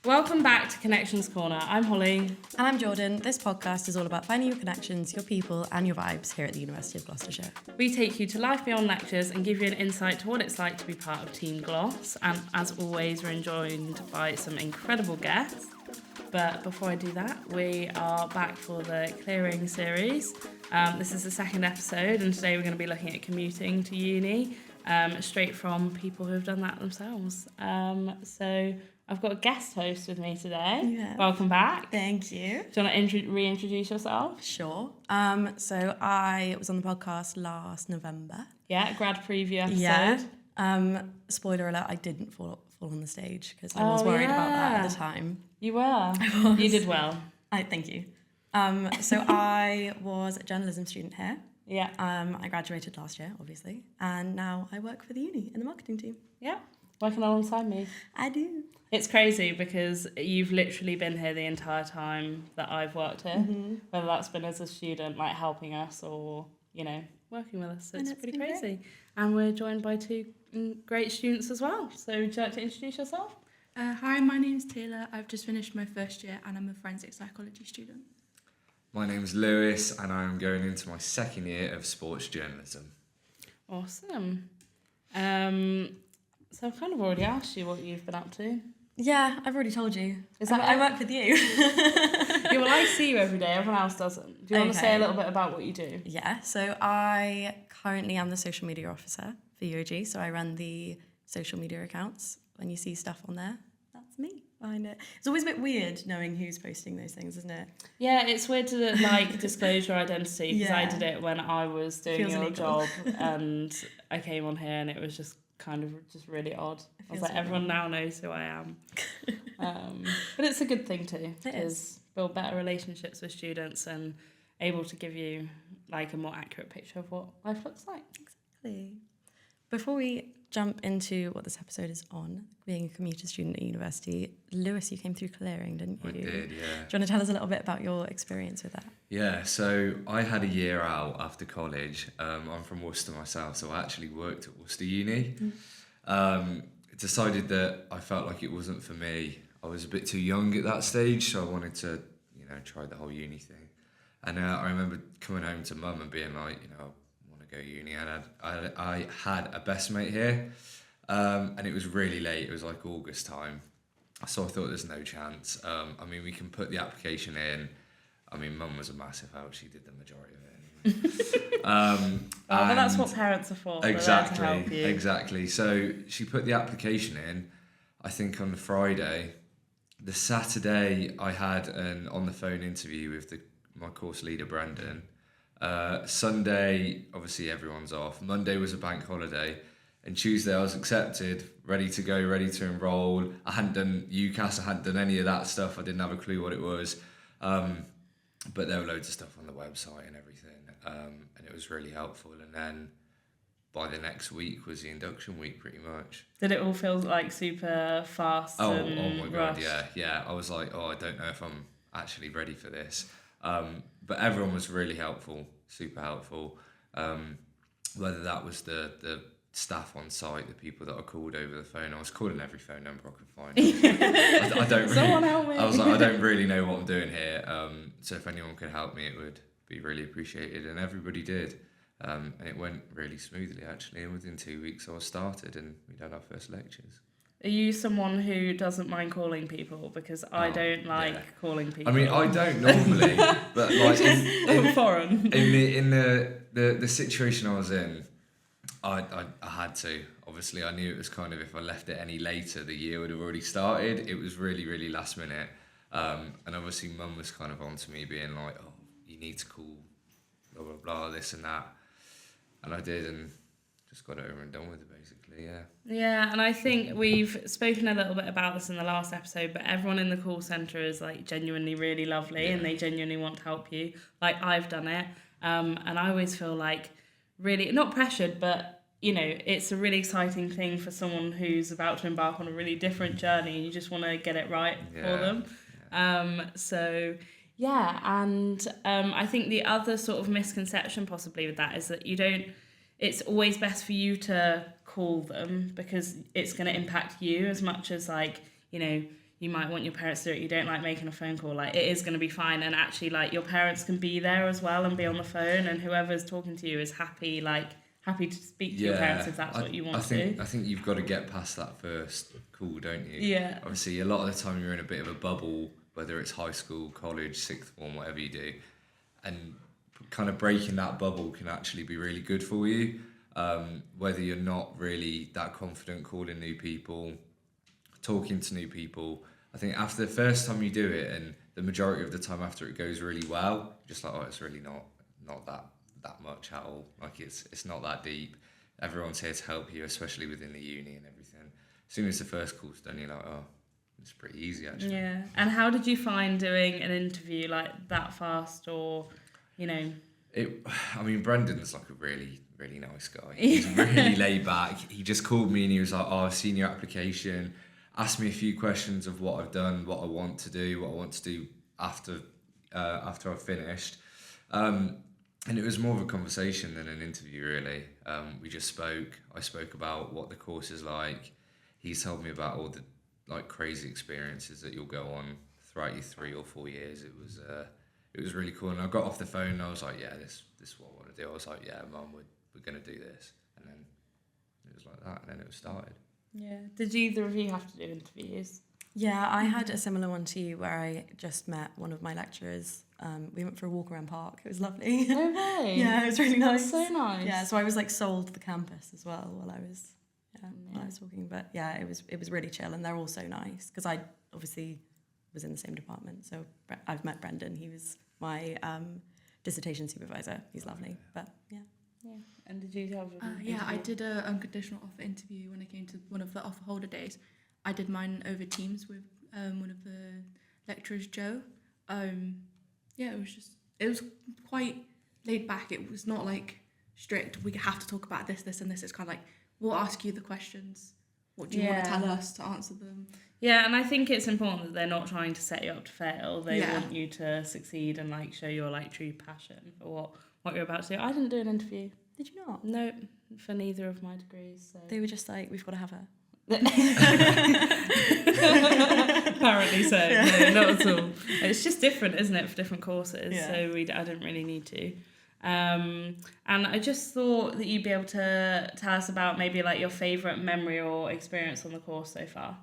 Welcome back to Connections Corner. I'm Holly. And I'm Jordan. This podcast is all about finding your connections, your people, and your vibes here at the University of Gloucestershire. We take you to life beyond lectures and give you an insight to what it's like to be part of Team Gloss. And as always, we're joined by some incredible guests. But before I do that, we are back for the Clearing series. This is the second episode, and today we're going to be looking at commuting to uni, straight from people who have done that themselves. So I've got a guest host with me today. Yeah. Welcome back. Thank you. Do you want to reintroduce yourself? Sure. So I was on the podcast last November. Yeah, grad preview episode. Yeah. Spoiler alert, I didn't fall on the stage because I was worried about that at the time. You were. You did well. Thank you. So I was a journalism student here. Yeah. I graduated last year, obviously, and now I work for the uni in the marketing team. Yeah. Working alongside me. I do. It's crazy because you've literally been here the entire time that I've worked here, whether that's been as a student, like helping us or, working with us. So it's pretty crazy. Great. And we're joined by two great students as well. So would you like to introduce yourself? Hi, my name's Taylor. I've just finished my first year and I'm a forensic psychology student. My name's Lewis and I'm going into my second year of sports journalism. Awesome. So I've kind of already asked you what you've been up to. Yeah, I've already told you. I work with you. Yeah, well, I see you every day. Everyone else doesn't. Do you want to say a little bit about what you do? Yeah, so I currently am the social media officer for UOG. So I run the social media accounts. When you see stuff on there, that's me behind it. It's always a bit weird knowing who's posting those things, isn't it? Yeah, it's weird to disclose your identity because I did it when I was doing your job and I came on here and it was just really odd. I was like, everyone now knows who I am. But it's a good thing too, because build better relationships with students and able to give you like a more accurate picture of what life looks like. Exactly. Before we jump into what this episode is on, being a commuter student at university, Lewis, you came through Clearing, didn't you? I did, yeah. Do you want to tell us a little bit about your experience with that? Yeah, so I had a year out after college. I'm from Worcester myself, so I actually worked at Worcester Uni. Decided that I felt like it wasn't for me. I was a bit too young at that stage, so I wanted to, try the whole uni thing. And I remember coming home to mum and being like, I want to go uni. And I had a best mate here, and it was really late. It was like August time. So I thought there's no chance. We can put the application in. Mum was a massive help. She did the majority of it anyway. But that's what parents are for. Exactly, to help you. Exactly. So she put the application in, I think on the Friday. The Saturday I had an on-the-phone interview with my course leader, Brendan. Sunday, obviously everyone's off. Monday was a bank holiday. And Tuesday I was accepted, ready to go, ready to enroll. I hadn't done UCAS, I hadn't done any of that stuff. I didn't have a clue what it was. But there were loads of stuff on the website and everything. And it was really helpful. And then by the next week was the induction week, pretty much. Did it all feel like super fast? Oh and my rushed? God, yeah. I was like, I don't know if I'm actually ready for this. But everyone was really helpful, super helpful. Whether that was the staff on site, the people that I called over the phone. I was calling every phone number I could find. I don't really, Someone help me. I was like, I don't really know what I'm doing here. So if anyone could help me, it would be really appreciated. And everybody did. And it went really smoothly, actually. And within 2 weeks, I was started and we'd had our first lectures. Are you someone who doesn't mind calling people? Because I don't like calling people. I don't normally, but like foreign. In the situation I was in, I had to. Obviously, I knew it was kind of, if I left it any later, the year would have already started. It was really, really last minute. And obviously, Mum was kind of on to me being like, oh, you need to call, blah, blah, blah, this and that. And I did, and just got it over and done with it, basically, yeah. Yeah, and I think we've spoken a little bit about this in the last episode, but everyone in the call centre is like genuinely really lovely and they genuinely want to help you. Like, I've done it, and I always feel like really, not pressured, but, it's a really exciting thing for someone who's about to embark on a really different journey and you just want to get it right for them. I think the other sort of misconception possibly with that is that it's always best for you to call them because it's going to impact you as much as like, you might want your parents to do it, you don't like making a phone call, like it is going to be fine. And actually, like, your parents can be there as well and be on the phone, and whoever's talking to you is happy to speak to your parents if that's what you want to do. I think you've got to get past that first call, don't you? Yeah. Obviously, a lot of the time you're in a bit of a bubble, whether it's high school, college, sixth form, whatever you do, and kind of breaking that bubble can actually be really good for you. Whether you're not really that confident calling new people, talking to new people, I think after the first time you do it, and the majority of the time after it goes really well, just like, oh, it's really not that much at all. Like it's not that deep. Everyone's here to help you, especially within the uni and everything. As soon as the first call's done, you're like, oh, it's pretty easy actually. Yeah. And how did you find doing an interview like that fast, or, you know? Brendan's like a really, really nice guy. He's really laid back. He just called me and he was like, oh, I've seen your application. Asked me a few questions of what I've done, what I want to do after I've finished. And it was more of a conversation than an interview, really. We just spoke. I spoke about what the course is like. He's told me about all the like crazy experiences that you'll go on throughout your 3 or 4 years. It was really cool. And I got off the phone and I was like, yeah, this is what I want to do. I was like, yeah, Mum, we're going to do this. And then it was like that, and then it was started. Yeah. Did either of you have to do interviews? Yeah, I had a similar one to you where I just met one of my lecturers. We went for a walk around park. It was lovely. No way. Yeah, it was really nice. That's so nice. Yeah, so I was like sold the campus as well while I was walking. But yeah, it was really chill, and they're all so nice because I obviously was in the same department. So I've met Brendan. He was my dissertation supervisor. He's lovely. But yeah. Yeah. And did you have? I did a unconditional offer interview when I came to one of the offer holder days. I did mine over Teams with one of the lecturers, Joe. It was quite laid back. It was not like strict. We have to talk about this, this, and this. It's kind of like, we'll ask you the questions. What do you want to tell us to answer them? Yeah, and I think it's important that they're not trying to set you up to fail. They want you to succeed and like show your like true passion for what you're about to do. I didn't do an interview. Did you not? No, for neither of my degrees. So. They were just like, we've got to have her. Apparently so. Yeah. No, not at all. It's just different, isn't it, for different courses? Yeah. So I didn't really need to. And I just thought that you'd be able to tell us about maybe like your favourite memory or experience on the course so far.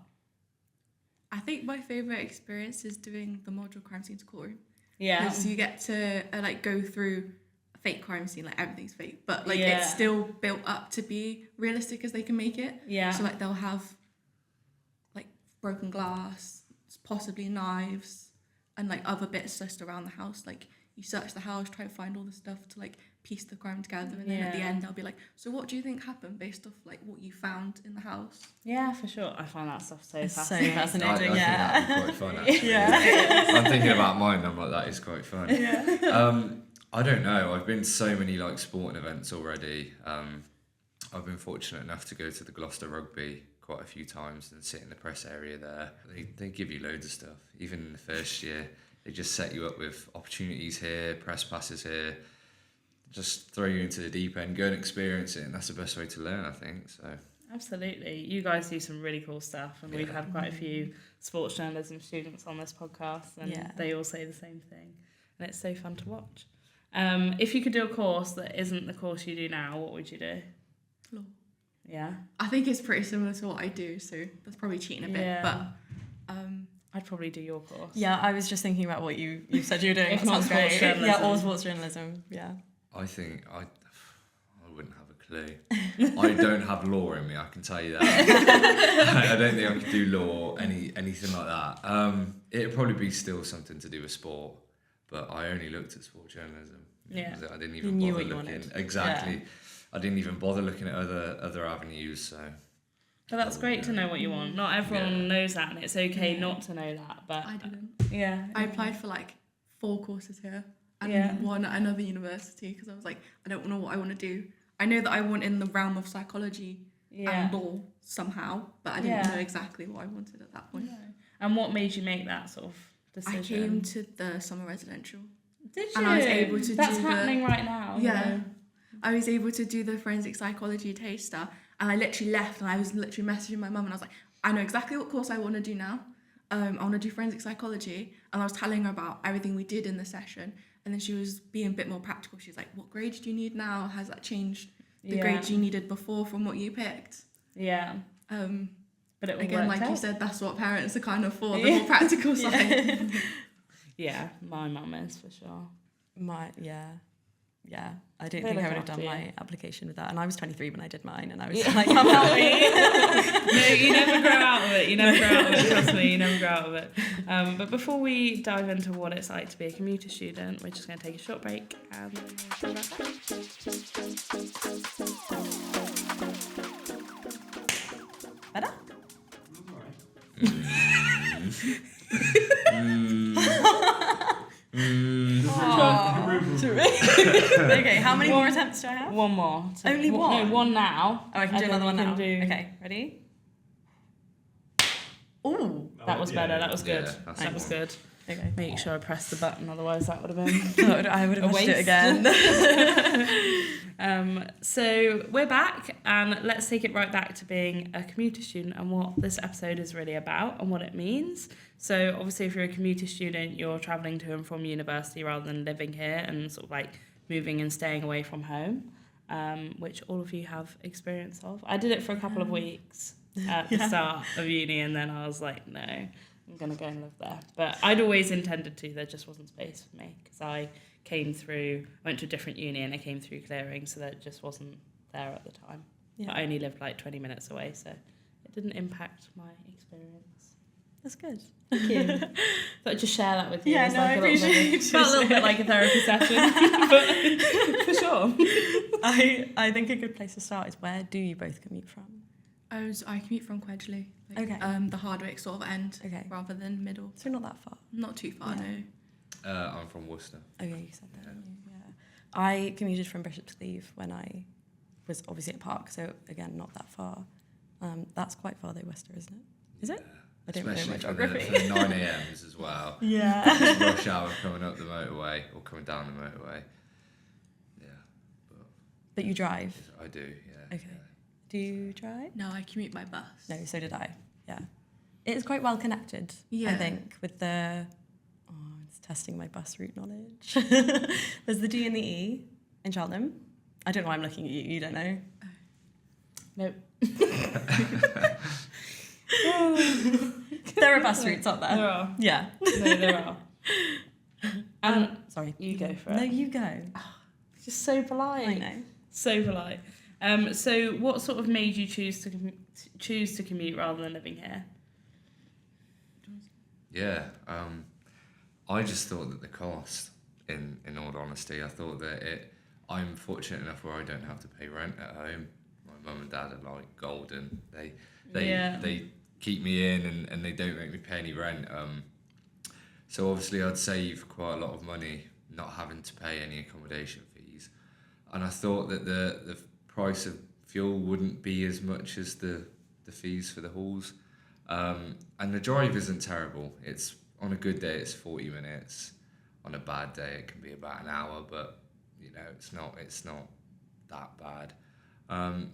I think my favourite experience is doing the module crime scenes courtroom. Yeah. Because you get to go through a fake crime scene, like everything's fake, but like it's still built up to be realistic as they can make it. Yeah. So like they'll have like broken glass, possibly knives, and like other bits just around the house. Like you search the house, try to find all the stuff to like piece the crime together, and then at the end they'll be like, so what do you think happened based off like what you found in the house? Yeah, for sure. I find that stuff so fascinating. I Yeah. think that'd be quite fun actually. Yeah. I'm thinking about mine, I'm like, that is quite fun. Yeah. I don't know. I've been to so many like sporting events already. I've been fortunate enough to go to the Gloucester rugby quite a few times and sit in the press area there. They give you loads of stuff. Even in the first year, they just set you up with opportunities here, press passes here, just throw you into the deep end, go and experience it, and that's the best way to learn, I think. So absolutely. You guys do some really cool stuff, and we've had quite a few sports journalism students on this podcast, and they all say the same thing, and it's so fun to watch. If you could do a course that isn't the course you do now, what would you do? Law. Yeah. I think it's pretty similar to what I do, so that's probably cheating a bit, but I'd probably do your course. Yeah, I was just thinking about what you said you were doing. If not Sounds great. sports journalism. Yeah, all sports journalism. Yeah. I think I wouldn't have a clue. I don't have law in me, I can tell you that. I don't think I could do law, anything like that. It'd probably be still something to do with sport, but I only looked at sport journalism. Yeah. I didn't even You knew bother what you looking. wanted. Exactly. Yeah. I didn't even bother looking at other avenues, so. But that's great to know what you want. Not everyone knows that, and it's okay not to know that. But I didn't. Yeah. I applied for like 4 courses here and one at another university because I was like, I don't know what I want to do. I know that I want in the realm of psychology and law somehow, but I didn't know exactly what I wanted at that point. No. And what made you make that sort of decision? I came to the summer residential. Did you? And I was able to That's do happening right now. Yeah. You know? I was able to do the forensic psychology taster, and I literally left and I was literally messaging my mum and I was like, I know exactly what course I want to do now. I want to do forensic psychology, and I was telling her about everything we did in the session, and then she was being a bit more practical. She's like, what grades do you need now? Has that changed the grades you needed before from what you picked? Yeah. But it again, like out. you said, that's what parents are kind of for, the more practical side. Yeah, my mum is for sure. Yeah, I don't They think I look would have after done you. my application with that. And I was 23 when I did mine, and I was like, Mum, help me. No, you never grow out of it. You never grow out of it. Trust me, you never grow out of it. But before we dive into what it's like to be a commuter student, we're just going to take a short break and then we'll be right back. Better? Okay, how many more attempts do I have? One more. So Only one? No, one now. Oh, I can do another one then now. you can do- Okay, ready? Ooh. That was better. That was good. Yeah, that's That was the one. good. Okay. Make sure I press the button, otherwise that would have been I would have a watched it waste. again. So we're back, and let's take it right back to being a commuter student and what this episode is really about and what it means. So obviously, if you're a commuter student, you're travelling to and from university rather than living here and sort of like moving and staying away from home, which all of you have experience of. I did it for a couple of weeks at the start of uni, and then I was like, no, I'm going to go and live there. But I'd always intended to, there just wasn't space for me because I went to a different uni and I came through clearing, so that just wasn't there at the time. Yeah. But I only lived like 20 minutes away, so it didn't impact my experience. That's good. Thank you. Thought I'd just share that with you. Yeah, It's no, I a little bit- appreciate it. Felt a little bit like a therapy session, but for sure. I think a good place to start is, where do you both commute from? I commute from Quedgley, like, Okay. the Hardwick sort of end, Okay. rather than middle. So not that far. Not too far, Yeah. no. I'm from Worcester. Okay, you said that, didn't you? Yeah. I commuted from Bishop's Cleeve when I was obviously at Park, so again, not that far. That's quite far though, Worcester, isn't it? Is it? I don't really know my Especially geography. for the 9 a.m s as well. Yeah. It's rush hour coming up the motorway or coming down the motorway. Yeah, But you drive? I do, yeah. Okay. Do you drive? No, I commute by bus. No, so did I. Yeah. It's quite well connected, I Yeah. think, with the... Oh, it's testing my bus route knowledge. There's the D and the E in Cheltenham. I don't know why I'm looking at you. You don't know? Nope. There are bus routes, aren't there? There are. Yeah. No, there are. And Sorry. you go for No, it. you go. Just so polite. I know. So polite. So what sort of made you choose to commute rather than living here? Yeah, I just thought that the cost, in all honesty, I thought that I'm fortunate enough where I don't have to pay rent at home. My mum and dad are like golden. They keep me in and they don't make me pay any rent. So obviously I'd save quite a lot of money not having to pay any accommodation fees. And I thought that the price of fuel wouldn't be as much as the fees for the halls. And the drive isn't terrible. It's on a good day it's 40 minutes. On a bad day it can be about an hour, but you know it's not that bad.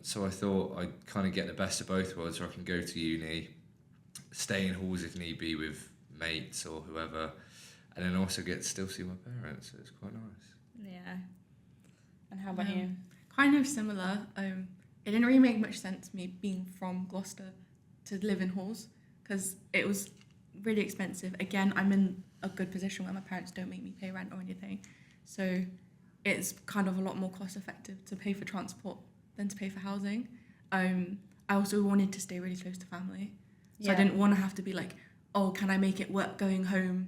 So I thought I'd kind of get the best of both worlds, where I can go to uni, stay in halls if need be with mates or whoever, and then also get to still see my parents. So it's quite nice. Yeah. And how about you? Kind of similar. It didn't really make much sense me being from Gloucester to live in halls because it was really expensive. Again, I'm in a good position where my parents don't make me pay rent or anything, so it's kind of a lot more cost effective to pay for transport than to pay for housing. I also wanted to stay really close to family, so I didn't want to have to be like, oh, can I make it work going home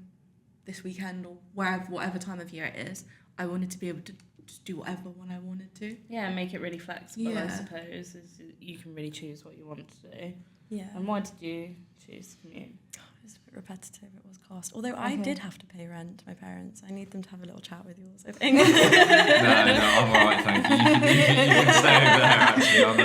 this weekend or whatever time of year it is. I wanted to be able to just do whatever when I wanted to. Yeah, make it really flexible, I Yeah. suppose. You can really choose what you want to do. Yeah. And why did you choose to commute? It's a bit repetitive, it was cost. Although I did have to pay rent to my parents. I need them to have a little chat with yours, I think. No, I'm alright, thank you. You can stay over there, actually, I'm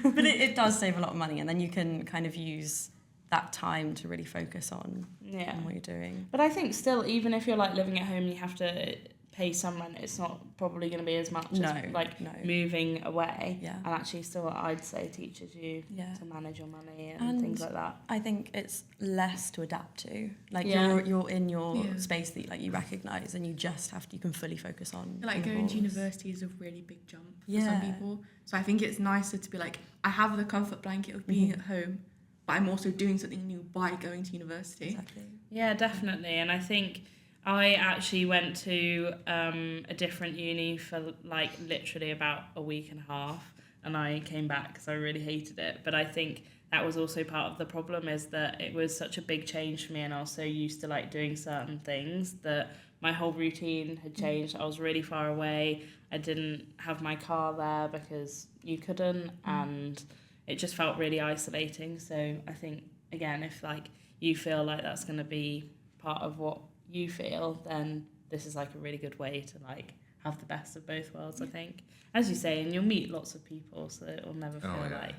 okay. But it does save a lot of money, and then you can kind of use that time to really focus on Yeah. what you're doing. But I think still, even if you're like living at home, you have to pay some rent, it's not probably going to be as much No, as like no. moving away. Yeah. And actually still, I'd say, teaches you Yeah. to manage your money and things like that. I think it's less to adapt to. Like Yeah. you're in your Yeah. space that like you recognise, and you just have to. You can fully focus on. Like your going to goals. university is a really big jump for Yeah. some people. So I think it's nicer to be like, I have the comfort blanket of being at home, but I'm also doing something new by going to university. Exactly. Yeah, definitely. And I think I actually went to a different uni for like literally about a week and a half, and I came back because I really hated it. But I think that was also part of the problem, is that it was such a big change for me, and I was so used to like doing certain things that my whole routine had changed. I was really far away. I didn't have my car there because you couldn't, and it just felt really isolating. So I think, again, if like you feel like that's going to be part of what you feel, then this is like a really good way to like have the best of both worlds. I think, as you say, and you'll meet lots of people, so it'll never feel like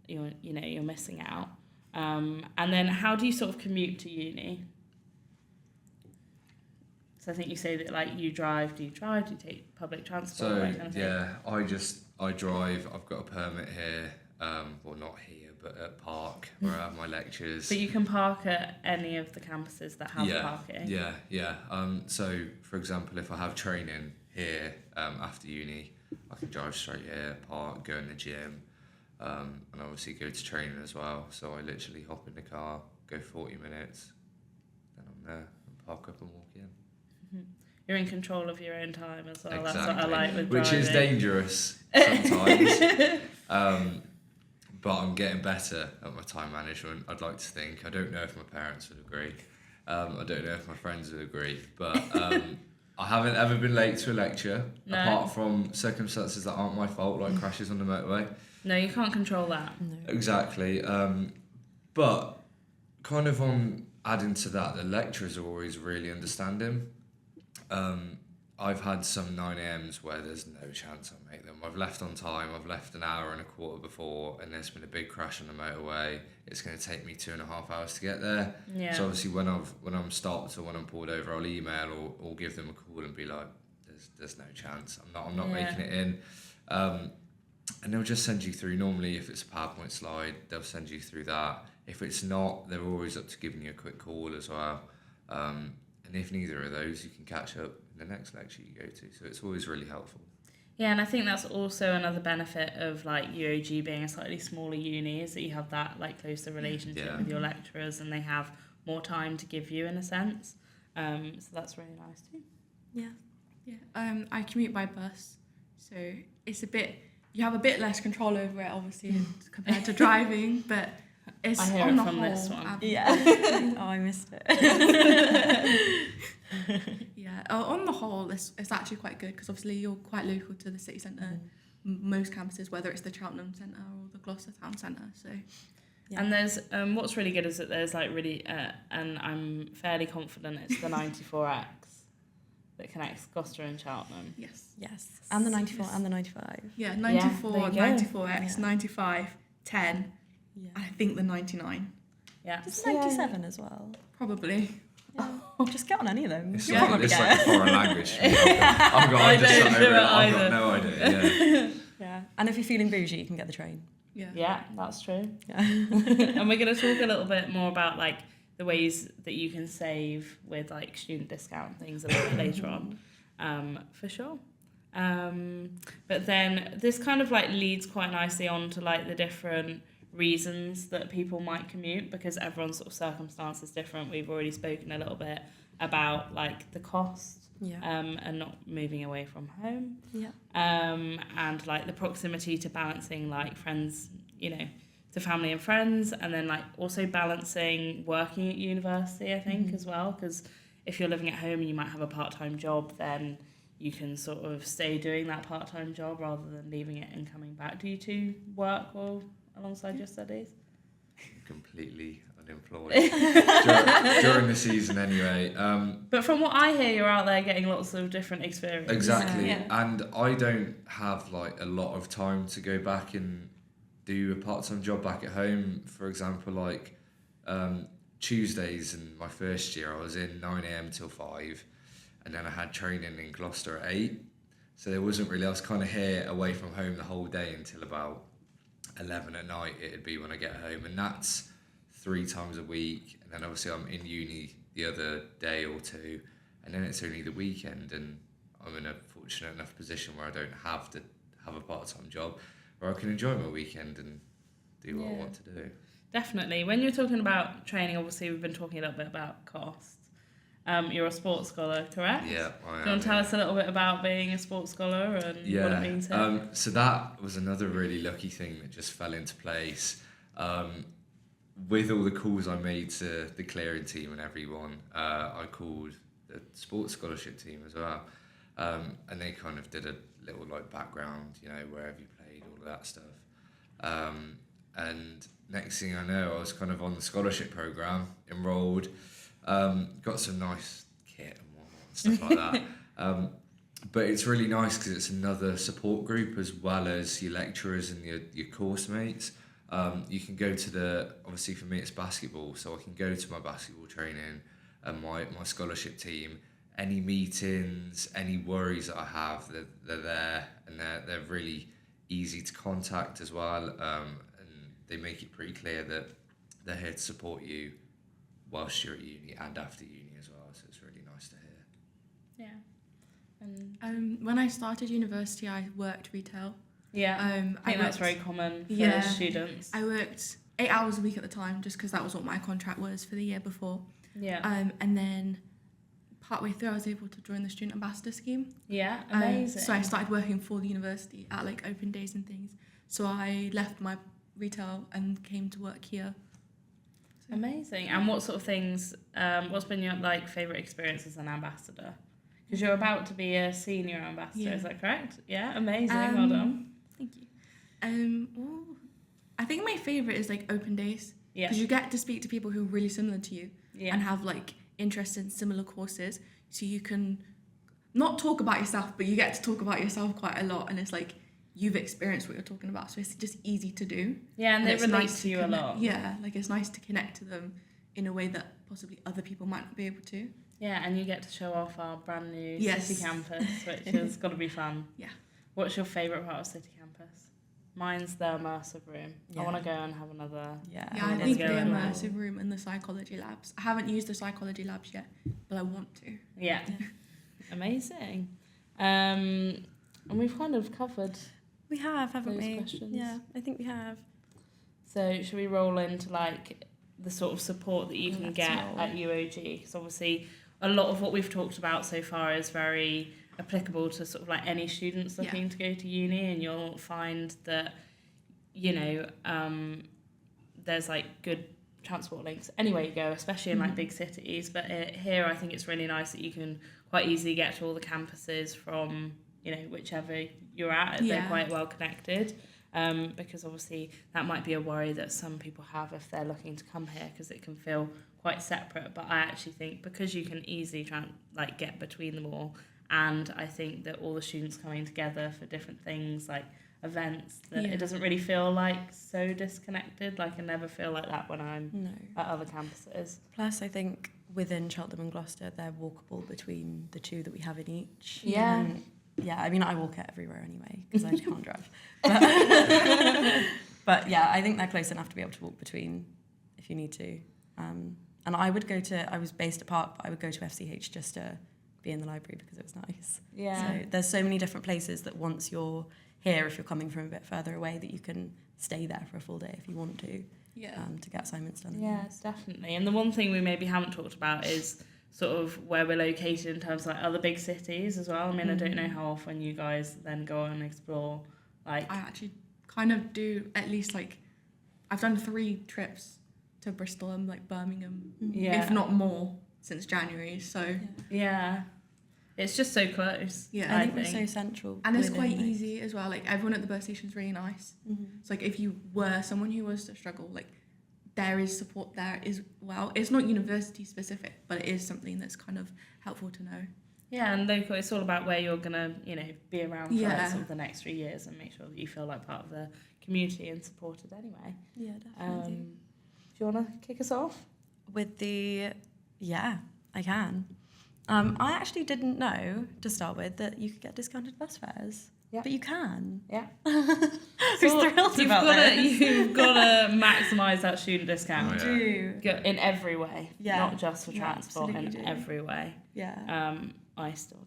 you're missing out. And then how do you sort of commute to uni? So I think you say that like you drive. Do you drive? Do you take public transport? So that kind of thing? I drive. I've got a permit here. Well, not here, but at Park where I have my lectures. But you can park at any of the campuses that have parking. Yeah. So for example, if I have training here after uni, I can drive straight here, park, go in the gym, and obviously go to training as well. So I literally hop in the car, go 40 minutes, then I'm there, and park up and walk in. You're in control of your own time as well. Exactly. That's what I like with Which driving. is dangerous sometimes. But I'm getting better at my time management, I'd like to think. I don't know if my parents would agree. I don't know if my friends would agree. But I haven't ever been late to a lecture, apart from circumstances that aren't my fault, like crashes on the motorway. No, you can't control that. No. Exactly. But kind of on adding to that, the lecturers are always really understanding. I've had some 9am where there's no chance I'll make them. I've left on time, I've left an hour and a quarter before, and there's been a big crash on the motorway. It's going to take me 2.5 hours to get there. Yeah. So obviously when I'm stopped or when I'm pulled over, I'll email or give them a call and be like, there's no chance. I'm not making it in. And they'll just send you through. Normally, if it's a PowerPoint slide, they'll send you through that. If it's not, they're always up to giving you a quick call as well. And if neither of those, you can catch up in the next lecture you go to. So it's always really helpful. Yeah, and I think that's also another benefit of like UOG being a slightly smaller uni, is that you have that like closer relationship with your lecturers, and they have more time to give you in a sense. So that's really nice too. Yeah. I commute by bus, so it's a bit. You have a bit less control over it, obviously, compared to driving, but it's I hear on it the from whole. this one. Yeah. Oh, I missed it. Yeah. On the whole, it's actually quite good because obviously you're quite local to the city centre. Most campuses, whether it's the Cheltenham Centre or the Gloucester Town Centre, so. Yeah. And there's what's really good is that there's like really and I'm fairly confident it's the 94X that connects Gloucester and Cheltenham. Yes. Yes. And the 94 and the 95. Yeah, there 94, you go. 94X, Yeah. 95, 10, Yeah. and I think the 99. Yeah. There's 97 as well. Probably. Yeah. Just get on any of them. It's You'll like, probably it's get like it. a foreign language. I don't do it I've got either. no idea. Yeah. And if you're feeling bougie, you can get the train. Yeah. Yeah, that's true. Yeah. And we're going to talk a little bit more about like the ways that you can save with like student discount things a little bit later on, for sure. But then this kind of like leads quite nicely on to like the different reasons that people might commute, because everyone's sort of circumstance is different. We've already spoken a little bit about like the cost, Yeah. and not moving away from home, Yeah. and like the proximity to balancing like friends, to family and friends, and then like also balancing working at university, I think, as well, because if you're living at home and you might have a part-time job, then you can sort of stay doing that part-time job rather than leaving it and coming back. Do you two work well alongside your studies? Completely unemployed during the season anyway. But from what I hear, you're out there getting lots of different experiences. Exactly. Yeah. And I don't have like a lot of time to go back and do a part-time job back at home. For example, like Tuesdays in my first year, I was in 9am till 5, and then I had training in Gloucester at 8. So there wasn't really, I was kind of here away from home the whole day until about 11 at night it'd be when I get home, and that's 3 times a week. And then obviously I'm in uni the other day or two, and then it's only the weekend, and I'm in a fortunate enough position where I don't have to have a part-time job, where I can enjoy my weekend and do what I want to do. Definitely. When you're talking about training, obviously we've been talking a little bit about costs. You're a sports scholar, correct? Yeah, I am. Do you want to tell us a little bit about being a sports scholar and what it means here? So that was another really lucky thing that just fell into place. With all the calls I made to the clearing team and everyone, I called the sports scholarship team as well. And they kind of did a little like background, where have you played, all of that stuff. And next thing I know, I was kind of on the scholarship program, enrolled, got some nice kit and whatnot, and stuff like that. But it's really nice because it's another support group as well as your lecturers and your course mates. You can go to obviously for me it's basketball, so I can go to my basketball training and my scholarship team. Any meetings, any worries that I have, they're there, and they're really easy to contact as well. And they make it pretty clear that they're here to support you whilst you're at uni and after uni as well. So it's really nice to hear. Yeah. And when I started university, I worked retail. Yeah. I think that's very common for students. I worked 8 hours a week at the time, just because that was what my contract was for the year before. Yeah. And then partway through, I was able to join the student ambassador scheme. Yeah, amazing. So I started working for the university at like open days and things. So I left my retail and came to work here. Amazing. And what sort of things, what's been your favourite experience as an ambassador? Because you're about to be a senior ambassador, is that correct? Yeah, amazing. Well done. Thank you. Well, I think my favourite is like open days. Yeah. Because you get to speak to people who are really similar to you and have like interest in similar courses. So you can not talk about yourself, but you get to talk about yourself quite a lot. And it's like you've experienced what you're talking about. So it's just easy to do. Yeah, and they relate nice to you a lot. Yeah, like it's nice to connect to them in a way that possibly other people might not be able to. Yeah, and you get to show off our brand new Yes. city campus, which has got to be fun. Yeah. What's your favourite part of city campus? Mine's the immersive room. Yeah. I want to go and have another. Yeah, Yeah, I let's think the go in there. immersive room and the psychology labs. I haven't used the psychology labs yet, but I want to. Yeah. Amazing. And we've kind of covered. We have, haven't Those we? questions. Yeah, I think we have. So should we roll into the sort of support that you can Let's get roll. at UOG? Because obviously a lot of what we've talked about so far is very applicable to sort of any students looking to go to uni, and you'll find that there's good transport links anywhere you go, especially in big cities. But here I think it's really nice that you can quite easily get to all the campuses from whichever you're at. They're quite well connected. Because obviously that might be a worry that some people have if they're looking to come here, because it can feel quite separate. But I actually think because you can easily get between them all, and I think that all the students coming together for different things like events, that it doesn't really feel so disconnected. I never feel like that when I'm at other campuses. Plus, I think within Cheltenham and Gloucester, they're walkable between the two that we have in each. Yeah. Yeah, I mean, I walk it everywhere anyway because I can't drive. But yeah, I think they're close enough to be able to walk between if you need to. And I was based at Park, but I would go to FCH just to be in the library because it was nice. Yeah. So there's so many different places that once you're here, if you're coming from a bit further away, that you can stay there for a full day if you want to get assignments done. Yeah, definitely. And the one thing we maybe haven't talked about is sort of where we're located in terms of other big cities as well. I mean, I don't know how often you guys then go and explore. I actually kind of do at least I've done 3 trips to Bristol and Birmingham, if not more, since January. So yeah, it's just so close. Yeah, I think we're so central. And it's quite easy as well. Everyone at the bus station is really nice. Mm-hmm. So if you were someone who was to struggle, there is support there as well. It's not university specific, but it is something that's kind of helpful to know. Yeah, and local, it's all about where you're gonna, be around for sort of the next 3 years and make sure that you feel like part of the community and supported anyway. Yeah, definitely. Do you want to kick us off? With I can. I actually didn't know, to start with, that you could get discounted bus fares. Yeah. But you can. Yeah. Who's thrilled you've about gotta, this? You've got to maximise that student discount. Oh, yeah. Do. In every way. Yeah. Not just for You transport, in absolutely do. every way. Yeah. I still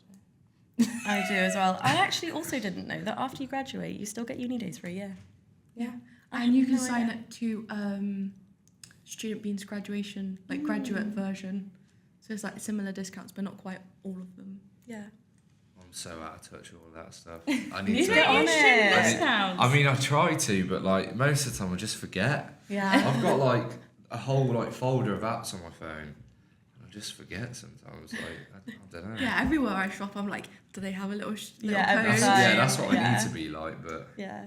do. I do as well. I actually also didn't know that after you graduate, you still get uni days for a year. Yeah. I And you had can no sign idea. up to Student Beans graduation, like graduate version. So it's like similar discounts, but not quite all of them. Yeah. I'm so out of touch with all that stuff. I need You to. get on Student it. discounts. I mean, I try to, but like most of the time, I just forget. Yeah. I've got like a whole like folder of apps on my phone. I just forget sometimes. Like I don't know. Yeah, everywhere I shop, I'm like, do they have a little Yeah, code? That's, Right. yeah, that's what I Yeah. need to be like, but Yeah.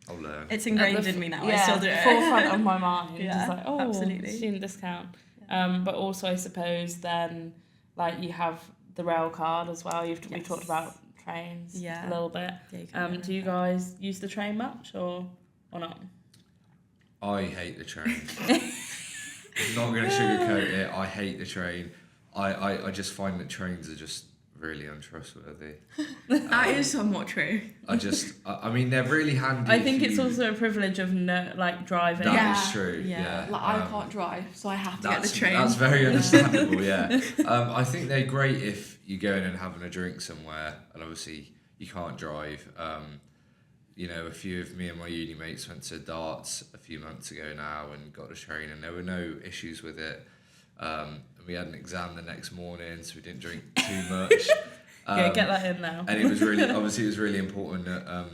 I'll learn. It's ingrained in me now. Yeah, I still do it. forefront of my mind. Yeah, Just like, oh, absolutely. student discount. But also, I suppose then, like you have the rail card as well. We Yes. talked about trains Yeah. a little bit. Yeah, you can Do you guys use the train much or not? I hate the train. I'm not going to sugarcoat it. I hate the train. I just find that trains are just really untrustworthy. That is somewhat true. I mean, they're really handy. I think if it's you- also a privilege of driving. That Yeah. is true. Yeah. Yeah. Like I can't drive, so I have to get the train. That's very understandable, yeah. I think they're great if you're going and having a drink somewhere, and obviously you can't drive. A few of me and my uni mates went to darts a few months ago now and got a train, and there were no issues with it. And we had an exam the next morning, so we didn't drink too much. Yeah, get that in now. And it was really important that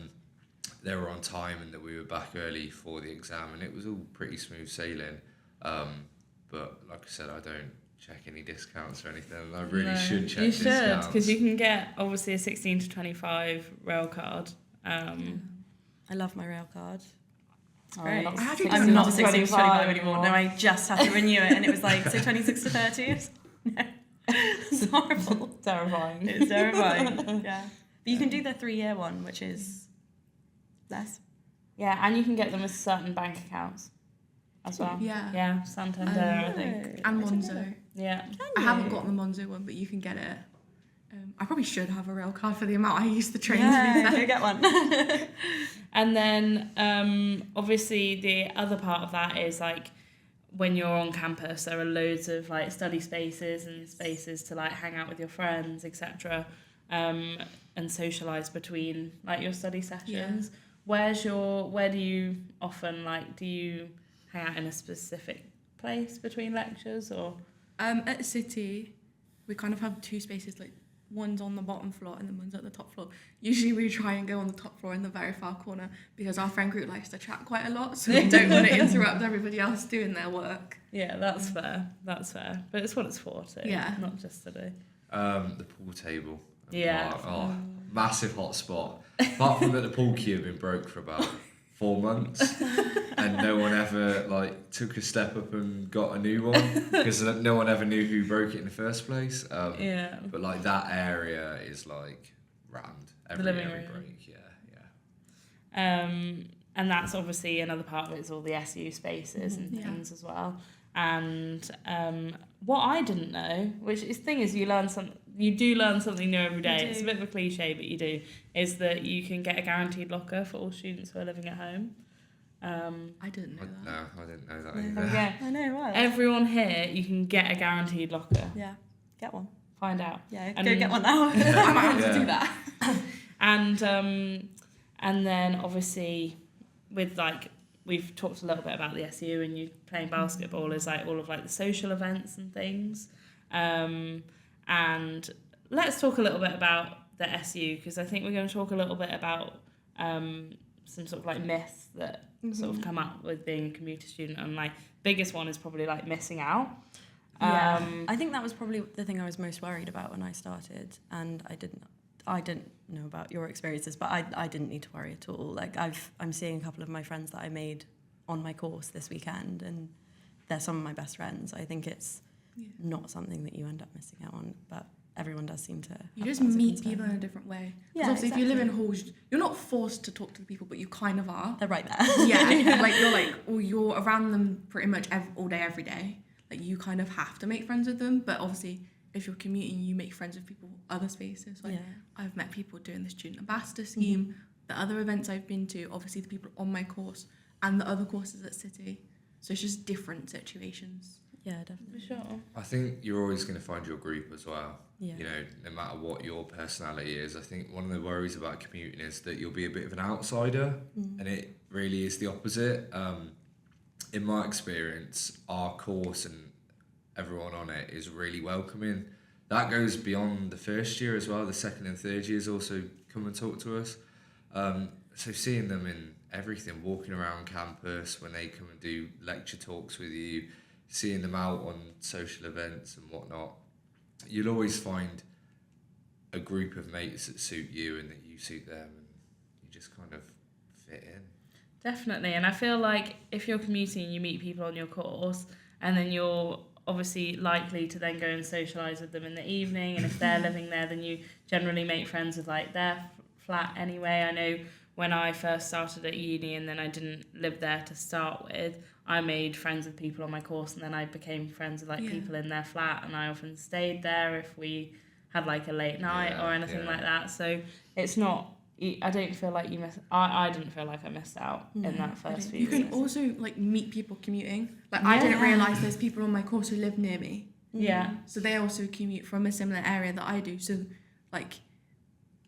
they were on time and that we were back early for the exam, and it was all pretty smooth sailing. But like I said, I don't check any discounts or anything. I really should check discounts. You should, because you can get obviously a 16 to 25 rail card. I love my rail card. It's Oh, great. not I actually I'm don't not know 16 to 25 anymore. anymore. No, I just had to renew it, and it was like, so 26 to 30? No. It's horrible. Terrifying. It's terrifying. Yeah. But you can do the 3-year one, which is less. Yeah, and you can get them with certain bank accounts as well. Yeah. Yeah, Santander, I think. And Monzo. Yeah. I haven't got the Monzo one, but you can get it. I probably should have a rail card for the amount I use the train to be Yeah, fair. go get one. And then obviously the other part of that is like when you're on campus, there are loads of like study spaces and spaces to like hang out with your friends, etc. And socialise between like your study sessions. Where do you often do you hang out in a specific place between lectures or? At City, we kind of have two spaces, like one's on the bottom floor and then one's at the top floor. Usually we try and go on the top floor in the very far corner because our friend group likes to chat quite a lot, so we don't want to interrupt everybody else doing their work. Yeah, that's fair. That's fair. But it's what it's for too. Yeah. Not just to do. The pool table. Yeah. Oh, massive hot spot. Apart from that, the pool cue had been broke for about 4 months, and no one ever took a step up and got a new one because no one ever knew who broke it in the first place. Yeah. But that area is rammed every living room. break. Yeah. And that's obviously another part of it is all the SU spaces and things as well. And what I didn't know, which is thing is you do learn something new every day. It's a bit of a cliche, but you do, is that you can get a guaranteed locker for all students who are living at home. I didn't know that. No, I didn't know that either. Yeah. I know, right? Everyone here, you can get a guaranteed locker. Yeah, get one. Find out. Yeah, And- go get one now. I might have to do that. And then obviously with we've talked a little bit about the SU and you playing basketball is all of the social events and things. And let's talk a little bit about the SU because I think we're going to talk a little bit about some sort of myths that sort of come up with being a commuter student, and biggest one is probably missing out. Yeah, I think that was probably the thing I was most worried about when I started, and I didn't know about your experiences, but I didn't need to worry at all. I'm seeing a couple of my friends that I made on my course this weekend, and they're some of my best friends. I think it's not something that you end up missing out on, but everyone does seem to. You have just that as a meet concern. people in a different way. Yeah, Obviously, if you live in exactly. halls, you're not forced to talk to the people, but you kind of are. They're right there. Yeah, you're around them pretty much all day, every day. You kind of have to make friends with them, but obviously if you're commuting, you make friends with people other spaces. Like Yeah. I've met people doing the student ambassador scheme, the other events I've been to, obviously the people on my course and the other courses at City. So it's just different situations. Yeah, definitely. For sure. I think you're always going to find your group as well. Yeah. You know, no matter what your personality is. I think one of the worries about commuting is that you'll be a bit of an outsider, and it really is the opposite. In my experience, our course and everyone on it is really welcoming. That goes beyond the first year as well. The second and third years also come and talk to us. So seeing them in everything, walking around campus, when they come and do lecture talks with you, seeing them out on social events and whatnot, you'll always find a group of mates that suit you and that you suit them, and you just kind of fit in. Definitely. And I feel like if you're commuting, you meet people on your course, and then you're obviously likely to then go and socialise with them in the evening. And if they're living there, then you generally make friends with like their flat anyway. I know when I first started at uni and then I didn't live there to start with, I made friends with people on my course, and then I became friends with like people in their flat, and I often stayed there if we had like a late night or anything like that. So it's not, I don't feel like you miss. I didn't feel like I missed out in that first few You can years. also like meet people commuting. Like I didn't realise there's people on my course who live near me. Yeah. So they also commute from a similar area that I do. So like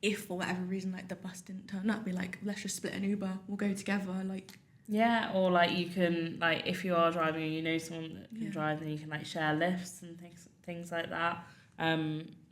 if for whatever reason like the bus didn't turn up, be like, let's just split an Uber, we'll go together. Like Yeah, or like you can, like if you are driving and you know someone that can drive, then you can like share lifts and things like that.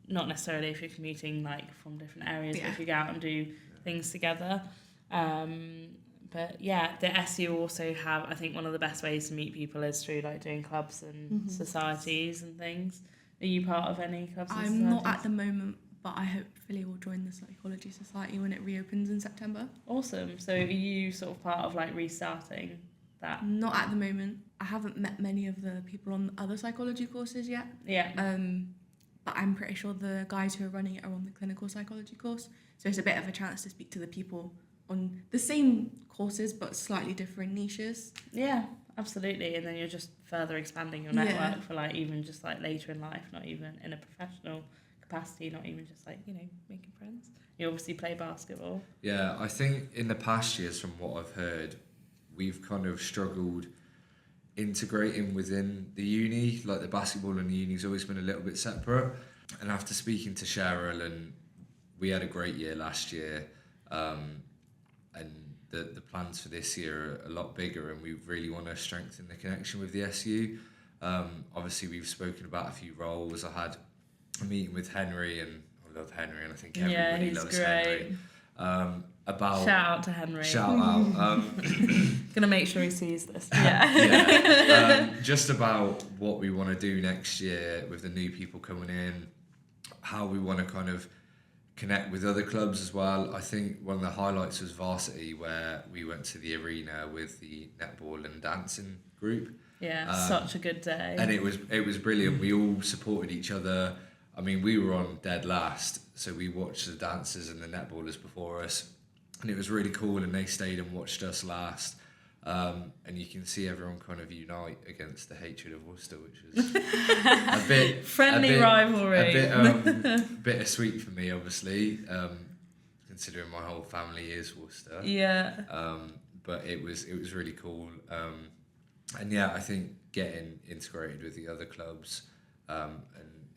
Not necessarily if you're commuting like from different areas, but if you go out and do things together. But yeah, the SU also have, I think one of the best ways to meet people is through like doing clubs and societies and things. Are you part of any clubs and I'm societies? not at the moment, but I hopefully will join the Psychology Society when it reopens in September. Awesome. So are you sort of part of like restarting that? Not at the moment. I haven't met many of the people on other psychology courses yet. Yeah. But I'm pretty sure the guys who are running it are on the clinical psychology course. So it's a bit of a chance to speak to the people on the same courses but slightly different niches. Yeah, absolutely. And then you're just further expanding your network for like even just like later in life, not even in a professional capacity, not even just like, you know, making friends. You obviously play basketball. Yeah, I think in the past years, from what I've heard, we've kind of struggled integrating within the uni. Like the basketball and the uni's always been a little bit separate. And after speaking to Cheryl, and we had a great year last year, and the plans for this year are a lot bigger, and we really want to strengthen the connection with the SU. Obviously, we've spoken about a few roles. I had a meeting with Henry, and I love Henry, and I think everybody loves Henry. About shout out to Henry. Shout out. Gonna make sure he sees this. Just about what we want to do next year with the new people coming in, how we want to kind of connect with other clubs as well. I think one of the highlights was Varsity, where we went to the arena with the netball and dancing group. Yeah, such a good day. And it was brilliant. We all supported each other. I mean, we were on dead last, so we watched the dancers and the netballers before us, and it was really cool. And they stayed and watched us last. And you can see everyone kind of unite against the hatred of Worcester, which was a bit friendly rivalry. A bit bittersweet for me, obviously, considering my whole family is Worcester. Yeah. But it was really cool. And yeah, I think getting integrated with the other clubs, and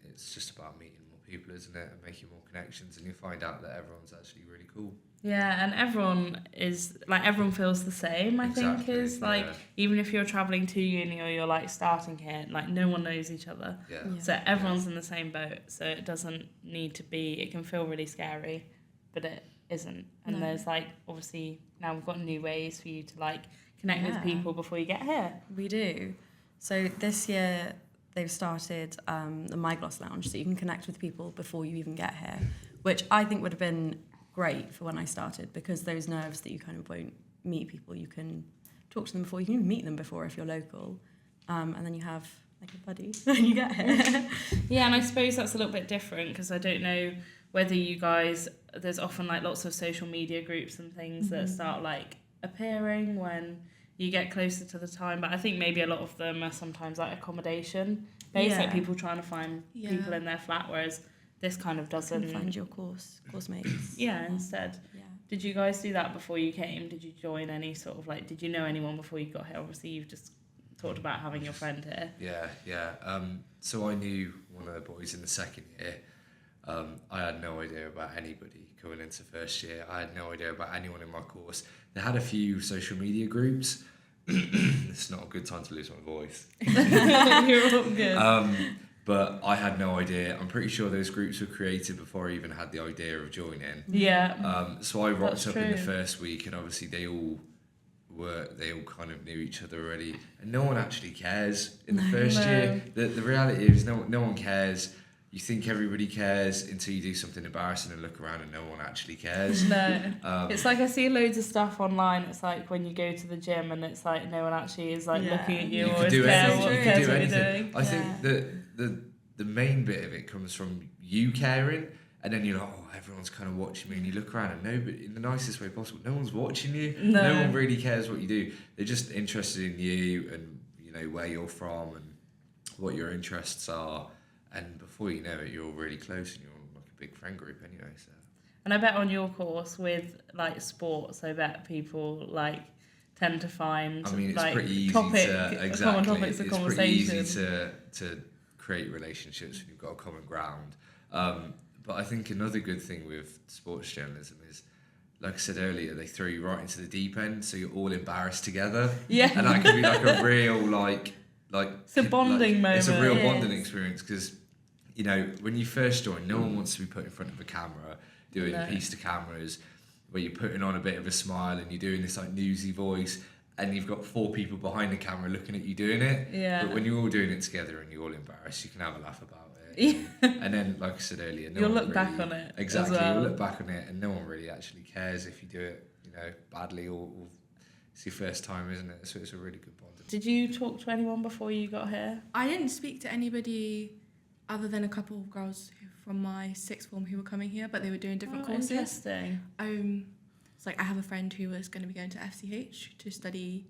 it's just about meeting more people, isn't it, and making more connections, and you find out that everyone's actually really cool. Yeah, and everyone feels the same, I think, is like, even if you're travelling to uni or you're like starting here, like no one knows each other. Yeah. So everyone's in the same boat. So it doesn't need to be, it can feel really scary, but it isn't. And there's like, obviously now we've got new ways for you to like connect with people before you get here. We do. So this year they've started the My Gloss Lounge, so you can connect with people before you even get here, which I think would have been great for when I started, because those nerves that you kind of won't meet people, you can talk to them before, you can even meet them before if you're local, and then you have like a buddy when you get here. Yeah, and I suppose that's a little bit different, because I don't know whether you guys, there's often like lots of social media groups and things that start like appearing when you get closer to the time, but I think maybe a lot of them are sometimes like accommodation case, Yeah. like people trying to find Yeah. people in their flat, whereas this kind of Can doesn't. find your course mates. Yeah, instead. Yeah. Did you guys do that before you came? Did you join any sort of like, did you know anyone before you got here? Obviously, you've just talked about having your friend here. Yeah. So I knew one of the boys in the second year. I had no idea about anybody coming into first year. I had no idea about anyone in my course. They had a few social media groups. It's not a good time to lose my voice. You're all good. But I had no idea. I'm pretty sure those groups were created before I even had the idea of joining. Yeah. So I rocked That's up in the true. first week, and obviously they all kind of knew each other already, and no one actually cares in the first No. year. The reality is no one cares. You think everybody cares until you do something embarrassing and look around and no one actually cares. No. Um, It's like I see loads of stuff online. It's like when you go to the gym and it's like no one actually is like Yeah. looking at you you or can is do care anything. what, You cares can do what you're anything. doing. I think that the main bit of it comes from you caring, and then you're like, oh, everyone's kind of watching me, and you look around and nobody, in the nicest way possible, no one's watching you. No. No one really cares what you do. They're just interested in you and where you're from and what your interests are. And before you know it, you're all really close and you're all like a big friend group anyway. So. And I bet on your course with like sports, I bet people like tend to find I mean, it's like pretty easy common to topics of It's conversation. pretty easy to create relationships when you've got a common ground. But I think another good thing with sports journalism is, like I said earlier, they throw you right into the deep end, so you're all embarrassed together. Yeah. And that can be like a real like It's a bonding moment. It's a real It bonding is. experience because when you first join, no one wants to be put in front of a camera doing No. piece to cameras where you're putting on a bit of a smile and you're doing this like newsy voice and you've got 4 people behind the camera looking at you doing it. Yeah. But when you're all doing it together and you're all embarrassed, you can have a laugh about it. Yeah. And then, like I said earlier, You'll one look back really- on it as Exactly, well. you'll look back on it and no one really actually cares if you do it, badly or it's your first time, isn't it? So it's a really good bond. Did you talk to anyone before you got here? I didn't speak to anybody other than a couple of girls from my sixth form who were coming here, but they were doing different courses. Interesting. It's like I have a friend who was going to be going to FCH to study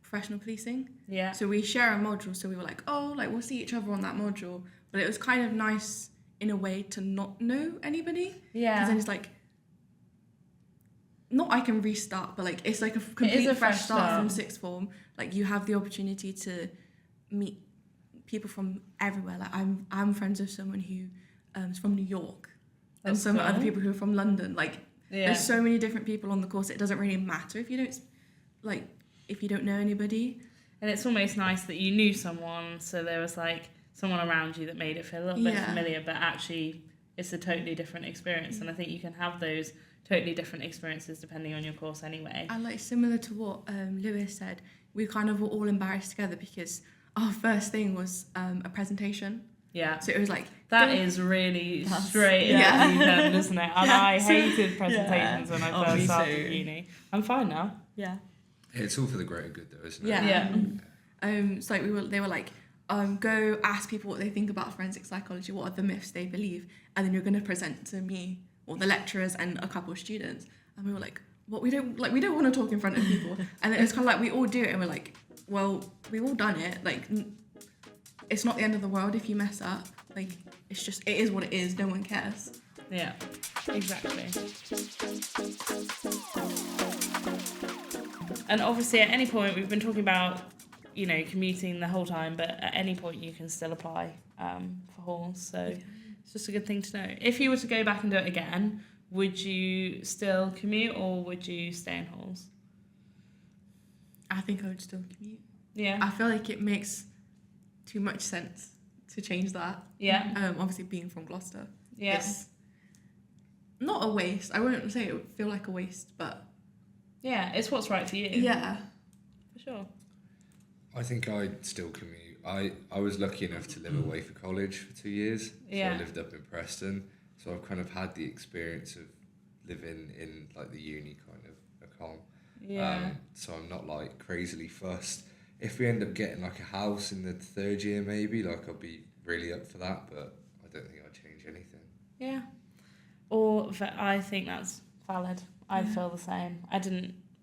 professional policing. Yeah. So we share a module, so we were like, we'll see each other on that module. But it was kind of nice in a way to not know anybody. Because Yeah. then it's like, not I can restart, but like it's like a complete a fresh fresh start start. from sixth form. Like you have the opportunity to meet people from everywhere. Like I'm friends with someone who is from New York, and That's some cool. other people who are from London. Like Yeah. there's so many different people on the course. It doesn't really matter if you don't know anybody. And it's almost nice that you knew someone, so there was like someone around you that made it feel a little bit Yeah. familiar, but actually it's a totally different experience. And I think you can have those totally different experiences depending on your course anyway. And like similar to what Lewis said, we kind of were all embarrassed together because our first thing was a presentation. Yeah. So it was like That don't- is really That's- straight in yeah. the deep end, isn't it? And Yeah. I hated presentations when I Oh, first me started too. uni. I'm fine now. Yeah. It's all for the greater good, though, isn't it? Yeah. Yeah. So like they were like, go ask people what they think about forensic psychology, what are the myths they believe, and then you're going to present to me or the lecturers and a couple of students. And we were like, what we don't want to talk in front of people. And then it's kind of like we all do it, and we're like, well, we've all done it. Like, it's not the end of the world if you mess up. Like, it is what it is. No one cares. Yeah, exactly. And obviously, at any point, we've been talking about, commuting the whole time, but at any point you can still apply for halls. So it's just a good thing to know. If you were to go back and do it again, would you still commute or would you stay in halls? I think I would still commute. Yeah. I feel like it makes too much sense to change that. Yeah. Obviously, being from Gloucester. Yeah. It's not a waste. I wouldn't say it would feel like a waste, but Yeah, it's what's right for you. yeah. For sure. I think I'd still commute. I was lucky enough to live away for college for 2 years. Yeah. So I lived up in Preston. So I've kind of had the experience of living in like the uni kind of a calm. Yeah. So I'm not like crazily fussed. If we end up getting like a house in the 3rd year maybe, like I'll be really up for that, but I don't think I'd change anything. Yeah. I think that's valid. I feel the same.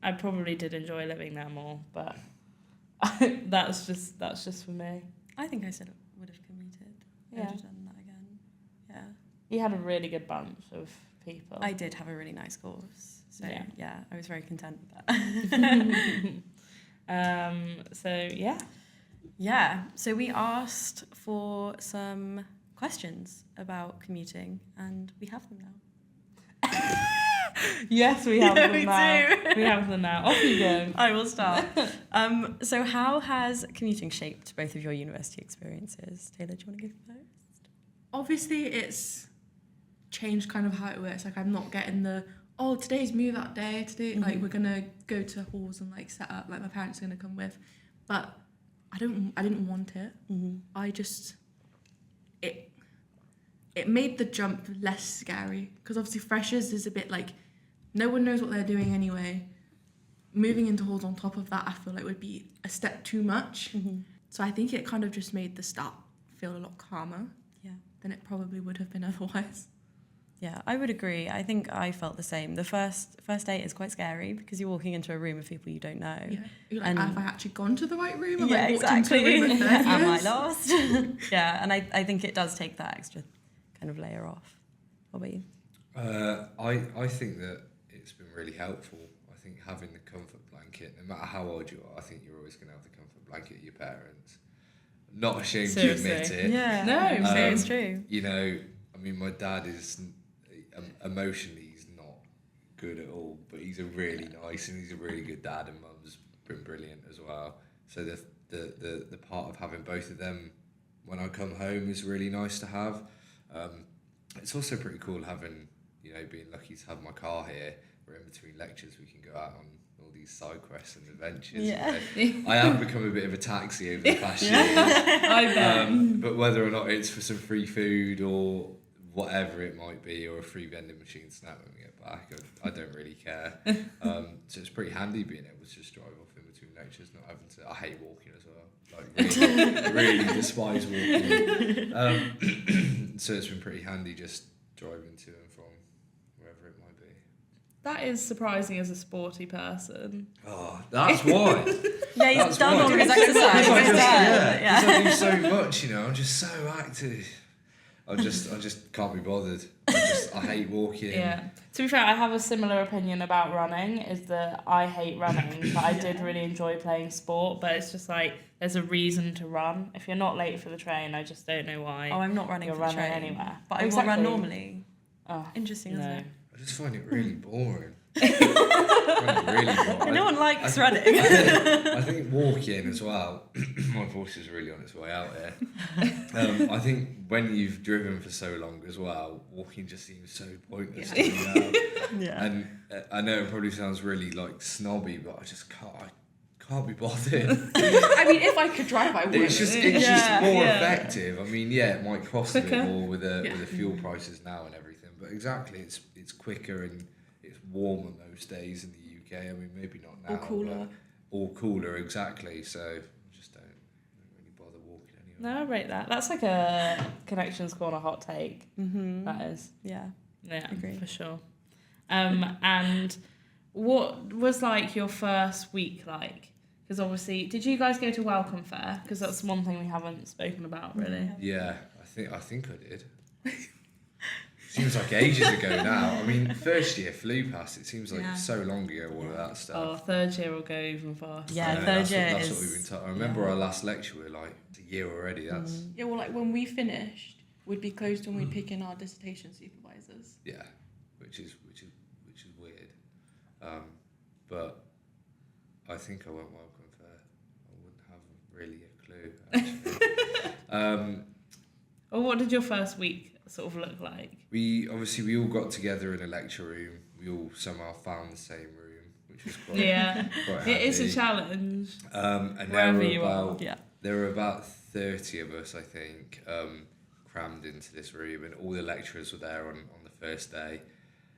I probably did enjoy living there more, but that's just for me. I think I said I would have commuted. I Yeah. would have done that again. Yeah. You had a really good bunch of people. I did have a really nice course. So Yeah. yeah, I was very content with that. So yeah. Yeah. So we asked for some questions about commuting and we have them now. Yes, we have Yeah, them we now. do. We have them now. Off you go. I will start. So how has commuting shaped both of your university experiences? Taylor, do you want to go first? Obviously, it's changed kind of how it works. Like, I'm not getting the, oh, today's move out day. Today, like, we're going to go to halls and, like, set up. Like, my parents are going to come with. But I didn't want it. I just, it made the jump less scary. Because obviously freshers is a bit like, no one knows what they're doing anyway. Moving into halls on top of that, I feel like would be a step too much. So I think it kind of just made the start feel a lot calmer Yeah. than it probably would have been otherwise. Yeah, I would agree. I think I felt the same. The first day is quite scary because you're walking into a room of people you don't know. Yeah. You're like, And- have I actually gone to the right room? Have Yeah, I walked into a room with 30 Am I years? lost? Yeah, and I think it does take that extra kind of layer off. What about you? I think that it's been really helpful. I think having the comfort blanket, no matter how old you are, I think you're always going to have the comfort blanket of your parents. Not ashamed Seriously. to admit it. Yeah, No, so Um, it's true. You know, I mean, my dad is emotionally he's not good at all, but he's a really nice and he's a really good dad, and mum's been brilliant as well. So the part of having both of them when I come home is really nice to have. It's also pretty cool having, you know, being lucky to have my car here, where in between lectures we can go out on all these side quests and adventures. Yeah. You know. I have become a bit of a taxi over the past years. I bet. But whether or not it's for some free food or whatever it might be, or a free vending machine snack when we get back, I don't really care. So it's pretty handy being able to just drive off in between lectures, not having to. I hate walking as well. Like really despise walking. So it's been pretty handy just driving to and from wherever it might be. That is surprising as a sporty person. Oh, that's why. Yeah, he's That's done why. all his exercise. Because I do so much, you know. I'm just so active. I just can't be bothered. I hate walking. Yeah. To be fair, I have a similar opinion about running, is that I hate running, but I did really enjoy playing sport, but it's just like, there's a reason to run. If you're not late for the train, I just don't know why. Oh, I'm not running You're for the running train anywhere. but I will Exactly. run normally. Oh, Interesting, isn't no. it? I just find it really boring. I find it really boring. No one likes I- running. I think walking as well. My voice is really on its way out here. I think when you've driven for so long as well, walking just seems so pointless to me now. Yeah. And I know it probably sounds really like snobby, but I just can't be bothered. I mean, if I could drive, I would. It's just Yeah, more yeah. effective. I mean, yeah, it might cost a bit Quicker. more with the fuel prices now and everything, but exactly, it's quicker and it's warmer most days in the UK. I mean, maybe not now. Or cooler. Or cooler, exactly. So I just don't really bother walking anywhere. No, I rate that. That's like a Connections Corner hot take. That is. Yeah. Yeah, Agree. for sure. And what was like your first week like? Because obviously, did you guys go to Welcome Fair? Because that's one thing we haven't spoken about really. Yeah, I think I did. Seems like ages ago now. I mean, first year flew past. It seems like Yeah. so long ago. All of that Oh, stuff. third year will go even faster. Yeah, I know, third year that's is. what we've been told. I remember our last lecture. We were like, it's a year already. That's Yeah, well, like when we finished, we'd be closed when we pick in our dissertation supervisors. yeah, which is weird. But I think I went Welcome Fair. I wouldn't have really a clue. Actually. Or what did your first week sort of look like? We all got together in a lecture room. We all somehow found the same room, which was quite Yeah, quite it is a handy. challenge. And Wherever you are. Yeah. there were about 30 of us, I think, crammed into this room, and all the lecturers were there on the first day.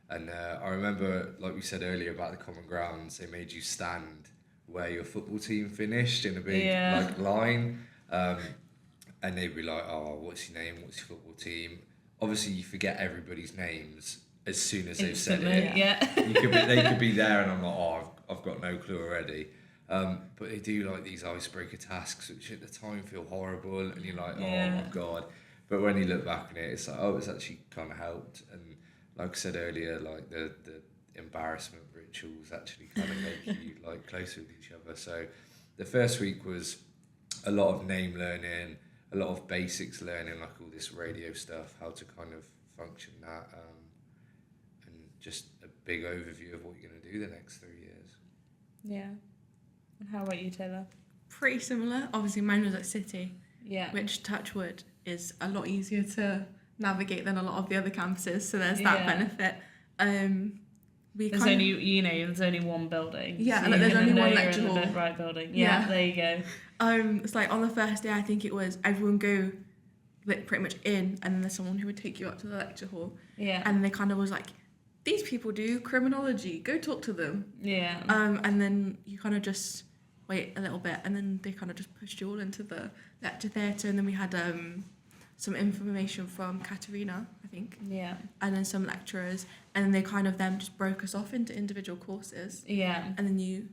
And I remember, like we said earlier about the common grounds, they made you stand where your football team finished in a big like line. And they'd be like, oh, what's your name? What's your football team? Obviously, you forget everybody's names as soon as they've said Instantly, it. yeah. They could be there, and I'm like, oh, I've got no clue already. But they do like these icebreaker tasks, which at the time feel horrible, and you're like, oh Yeah. my god. But when you look back on it, it's like, oh, it's actually kind of helped. And like I said earlier, like the embarrassment rituals actually kind of make you like closer with each other. So the first week was a lot of name learning, a lot of basics learning, like all this radio stuff, how to kind of function that, and just a big overview of what you're going to do the next 3 years. Yeah. And how about you, Taylor? Pretty similar. Obviously, mine was at City, Yeah. which, touch wood, is a lot easier to navigate than a lot of the other campuses. So there's that benefit. There's only one building. Yeah, so and there's only one you're lecture in the hall. right building. Yeah, there you go. It's like on the first day, I think it was everyone go like pretty much in, and then there's someone who would take you up to the lecture hall. Yeah. And they kind of was like, these people do criminology, go talk to them. Yeah. And then you kind of just wait a little bit, and then they kind of just pushed you all into the lecture theatre, and then we had some information from Katerina, I think. Yeah. And then some lecturers, and then they kind of then just broke us off into individual courses. Yeah. And then you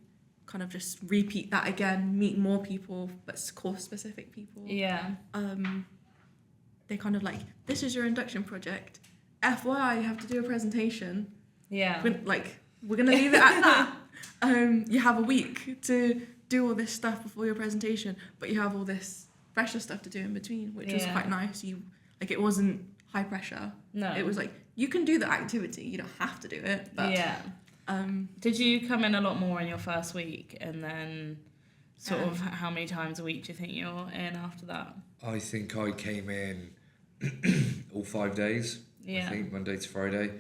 kind of just repeat that again, meet more people, but course-specific people. Yeah. They kind of like, this is your induction project. FYI, you have to do a presentation. Yeah. We're going to leave it at that. You have a week to do all this stuff before your presentation, but you have all this pressure stuff to do in between, which was quite nice. It wasn't high pressure. No. It was like, you can do the activity, you don't have to do it. But, yeah. Did you come in a lot more in your first week, and then sort of how many times a week do you think you're in after that? I think I came in all 5 days. Yeah. I think Monday to Friday.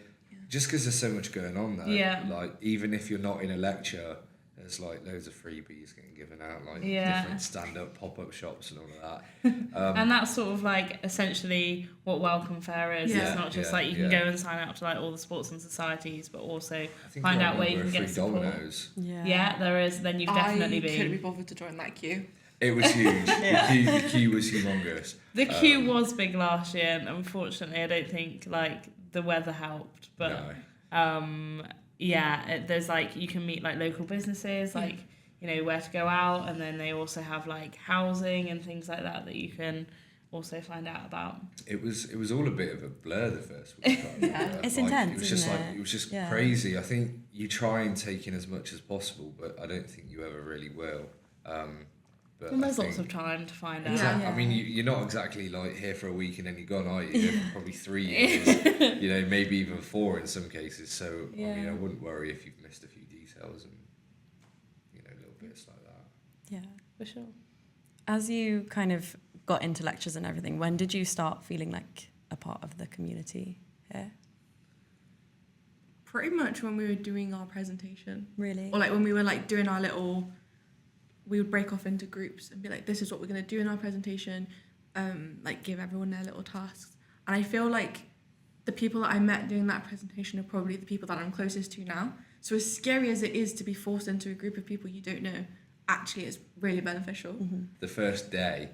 Just because there's so much going on there. Yeah. Like, even if you're not in a lecture, there's like loads of freebies getting given out, like different stand-up pop-up shops and all of that. And that's sort of like essentially what Welcome Fair is. Yeah. It's not just like you can go and sign up to like all the sports and societies, but also find out where you can get support. Dominoes. Yeah, there is. Then you've definitely I been. couldn't be bothered to join that queue. It was huge. The queue was humongous. The queue was big last year, and unfortunately, I don't think like the weather helped. But there's like you can meet like local businesses, like where to go out, and then they also have like housing and things like that you can also find out about. It was all a bit of a blur the first week. It's intense. It was just isn't it was just crazy. I think you try and take in as much as possible, but I don't think you ever really will. But there's lots of time to find out. Exactly. I mean, you're not exactly like here for a week and then you're gone, are you? You're here for probably 3 years, maybe even 4 in some cases. So, I mean, I wouldn't worry if you've missed a few details and, little bits like that. Yeah. For sure. As you kind of got into lectures and everything, when did you start feeling like a part of the community here? Pretty much when we were doing our presentation. Really? Or like when we were like doing our little... We would break off into groups and be like, this is what we're going to do in our presentation, give everyone their little tasks. And I feel like the people that I met doing that presentation are probably the people that I'm closest to now. So as scary as it is to be forced into a group of people you don't know, actually it's really beneficial. Mm-hmm. The first day,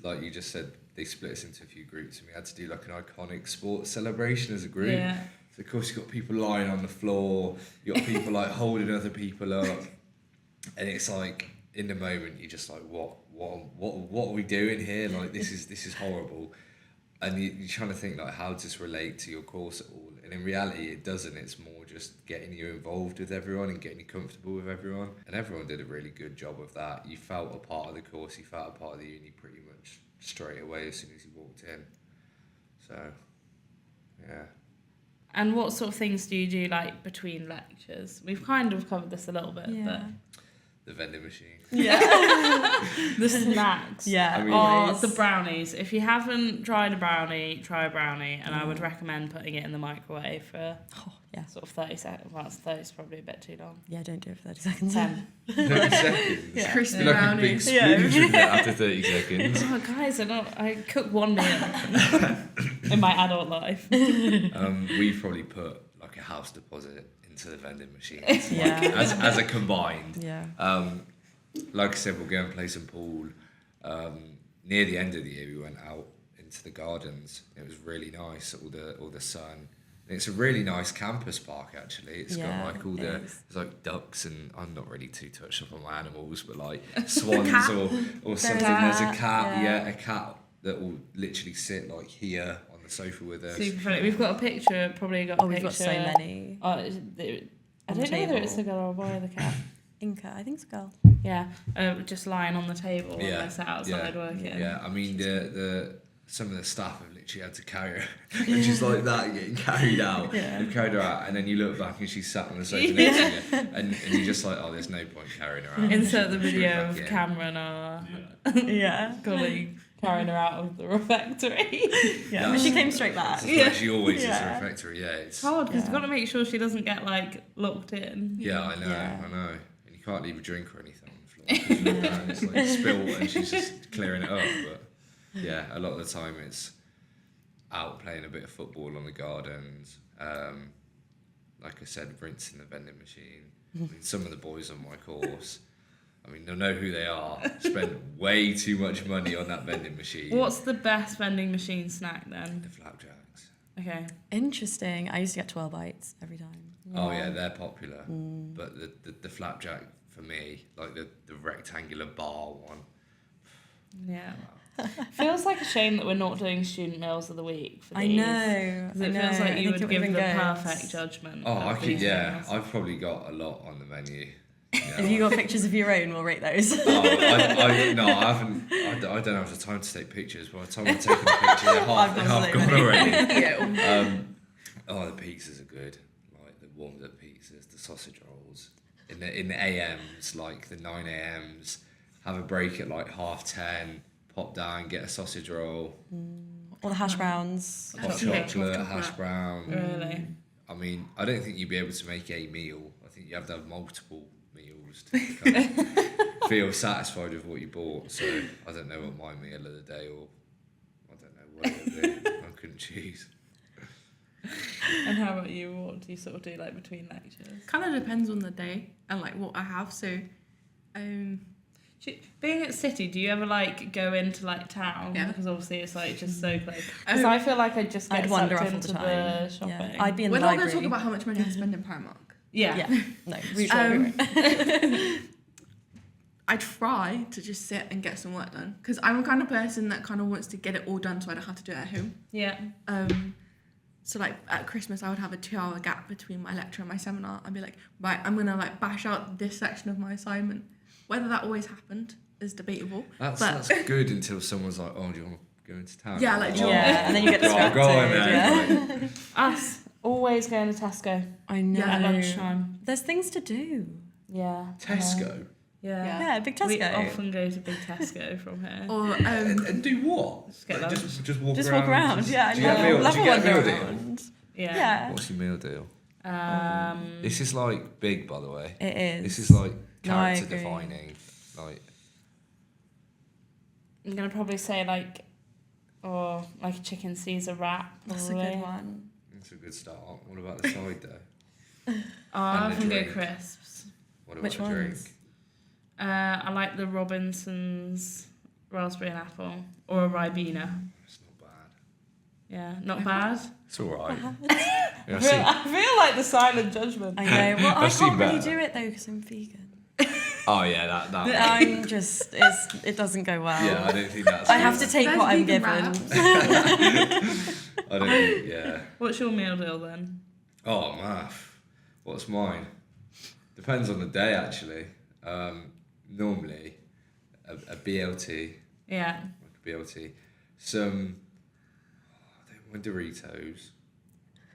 like you just said, they split us into a few groups and we had to do like an iconic sports celebration as a group. Yeah. So of course you've got people lying on the floor, you've got people like holding other people up. And it's like, in the moment, you're just like, what are we doing here? Like, this is horrible. And you're trying to think, like, how does this relate to your course at all? And in reality, it doesn't. It's more just getting you involved with everyone and getting you comfortable with everyone. And everyone did a really good job of that. You felt a part of the course, you felt a part of the uni pretty much straight away as soon as you walked in. So, yeah. And what sort of things do you do, like, between lectures? We've kind of covered this a little bit, but... The vending machine. Yeah. The snacks. Yeah. I mean, the brownies. If you haven't tried a brownie, try a brownie. And I would recommend putting it in the microwave for sort of 30 seconds. Well, 30 is probably a bit too long. Yeah, don't do it for 30 seconds. 10. 30 seconds. Yeah. Crispy Like a big brownies. splooge of it after 30 seconds. Oh, guys, I cook one meal in my adult life. We've probably put like a house deposit into the vending machines, as a combined. Yeah. Like I said, we'll go and play some pool. Near the end of the year, we went out into the gardens. It was really nice, all the sun. And it's a really nice campus park, actually. It's got like there's like ducks, and I'm not really too touched up on my animals, but like swans or something. There's a cat, a cat that will literally sit like here on the sofa with us. Super funny. We've got a picture. Probably got. Oh, a we've picture. got so many. Oh, I On the don't know whether it's a table. girl or a boy. The cat. Inca, I think it's a girl. Yeah, just lying on the table when Yeah, they're sat outside working. Yeah, I mean the some of the staff have literally had to carry her, and she's like that getting carried out. Yeah. They've carried her out, and then you look back and she's sat on the sofa next to you, and you're just like, oh, there's no point carrying her out. Insert the Just video back of in. Cameron, our Yeah. colleague, carrying her out of the refectory. Yeah, but she came straight back. That's where she always is Yeah. a refectory. Yeah, it's It's hard because Yeah. you've got to make sure she doesn't get like locked in. yeah, I know, Yeah. I know, and you can't leave a drink or anything on the floor. 'Cause you look down, it's like spilled, and she's just clearing it up. But yeah, a lot of the time it's out playing a bit of football on the gardens. Like I said, rinsing the vending machine. I mean, some of the boys on my course, I mean, they'll know who they are. Spend way too much money on that vending machine. What's the best vending machine snack The then? flapjacks? Okay. Interesting. I used to get 12 bites every time. Oh yeah, they're popular. But the flapjack for me, like the rectangular bar one. Yeah. Feels like a shame that we're not doing student meals of the week for I these. know. Because I it know. feels like I you think would it give the would've been good. perfect judgment. Oh, of I could, these yeah. meals. I've probably got a lot on the menu. You know. If you got pictures of your own, we'll rate those. No, I haven't. I don't have the time to take pictures. By the time I'm taking a picture, they're half I've got gone so many. already. Yeah. Oh, the pizzas are good. Like the warmed up pizzas, the sausage rolls. In the AMs, like the 9 AMs, have a break at like 10:30. Pop down, get a sausage roll, Or the hash browns. hot Chocolate. chocolate, hash brown. Really? I mean, I don't think you'd be able to make a meal. I think you have to have multiple meals to kind of feel satisfied with what you bought. So I don't know what my meal of the day, or I don't know what it would be. I couldn't choose. And how about you? What do you sort of do like between lectures? Kind of depends on the day and like what I have. So, Being at City, do you ever like go into like town? Yeah. Because obviously it's like just so close. Because I feel like I just get I'd wander sucked off all into the the time. shopping. Yeah. I'd be in we're the not going library. to talk about how much money I spend in Primark. Yeah. Yeah. No, we won't. I try to just sit and get some work done because I'm the kind of person that kind of wants to get it all done so I don't have to do it at home. Yeah. So like at Christmas I would have a 2-hour gap between my lecture and my seminar. I'd be like, right, I'm gonna like bash out this section of my assignment. Whether that always happened is debatable. That's good until someone's like, "Oh, do you want to go into town?" Yeah, like, oh, Yeah, and then you get I'll distracted. go on then. Yeah. Like, Us always going to Tesco I know. at lunchtime. There's things to do. Yeah. Tesco. Yeah. Yeah, big We Tesco. often go to big Tesco from here. Or And do what? Just get Like, lunch. just walk Just around. walk around. Yeah, Do you get a meal? love Do you a get a wander meal deal? around. Yeah. Yeah. What's your meal deal? Um, This is like big, by the way. It is. This is like No, I character agree. defining. Like, I'm gonna probably say like a chicken Caesar wrap. That's a probably. good one. it's a good start. What about the side though? I And the often go drink. crisps. What about Which the drink? ones? I like the Robinson's raspberry and apple or a Ribena. It's not bad. Yeah, not bad. It's all right. I feel like the silent judgment. I know. Well, I I've seen can't really better. do it though because I'm vegan. Oh yeah, that. I'm just, it doesn't go well. Yeah, I don't think that's. I have to take There's what I'm vegan given. wraps. I don't think. Yeah. What's your meal deal then? Oh, math. What's mine? Depends on the day, actually. Normally, a BLT, Yeah. like a BLT, some. I don't mind Doritos,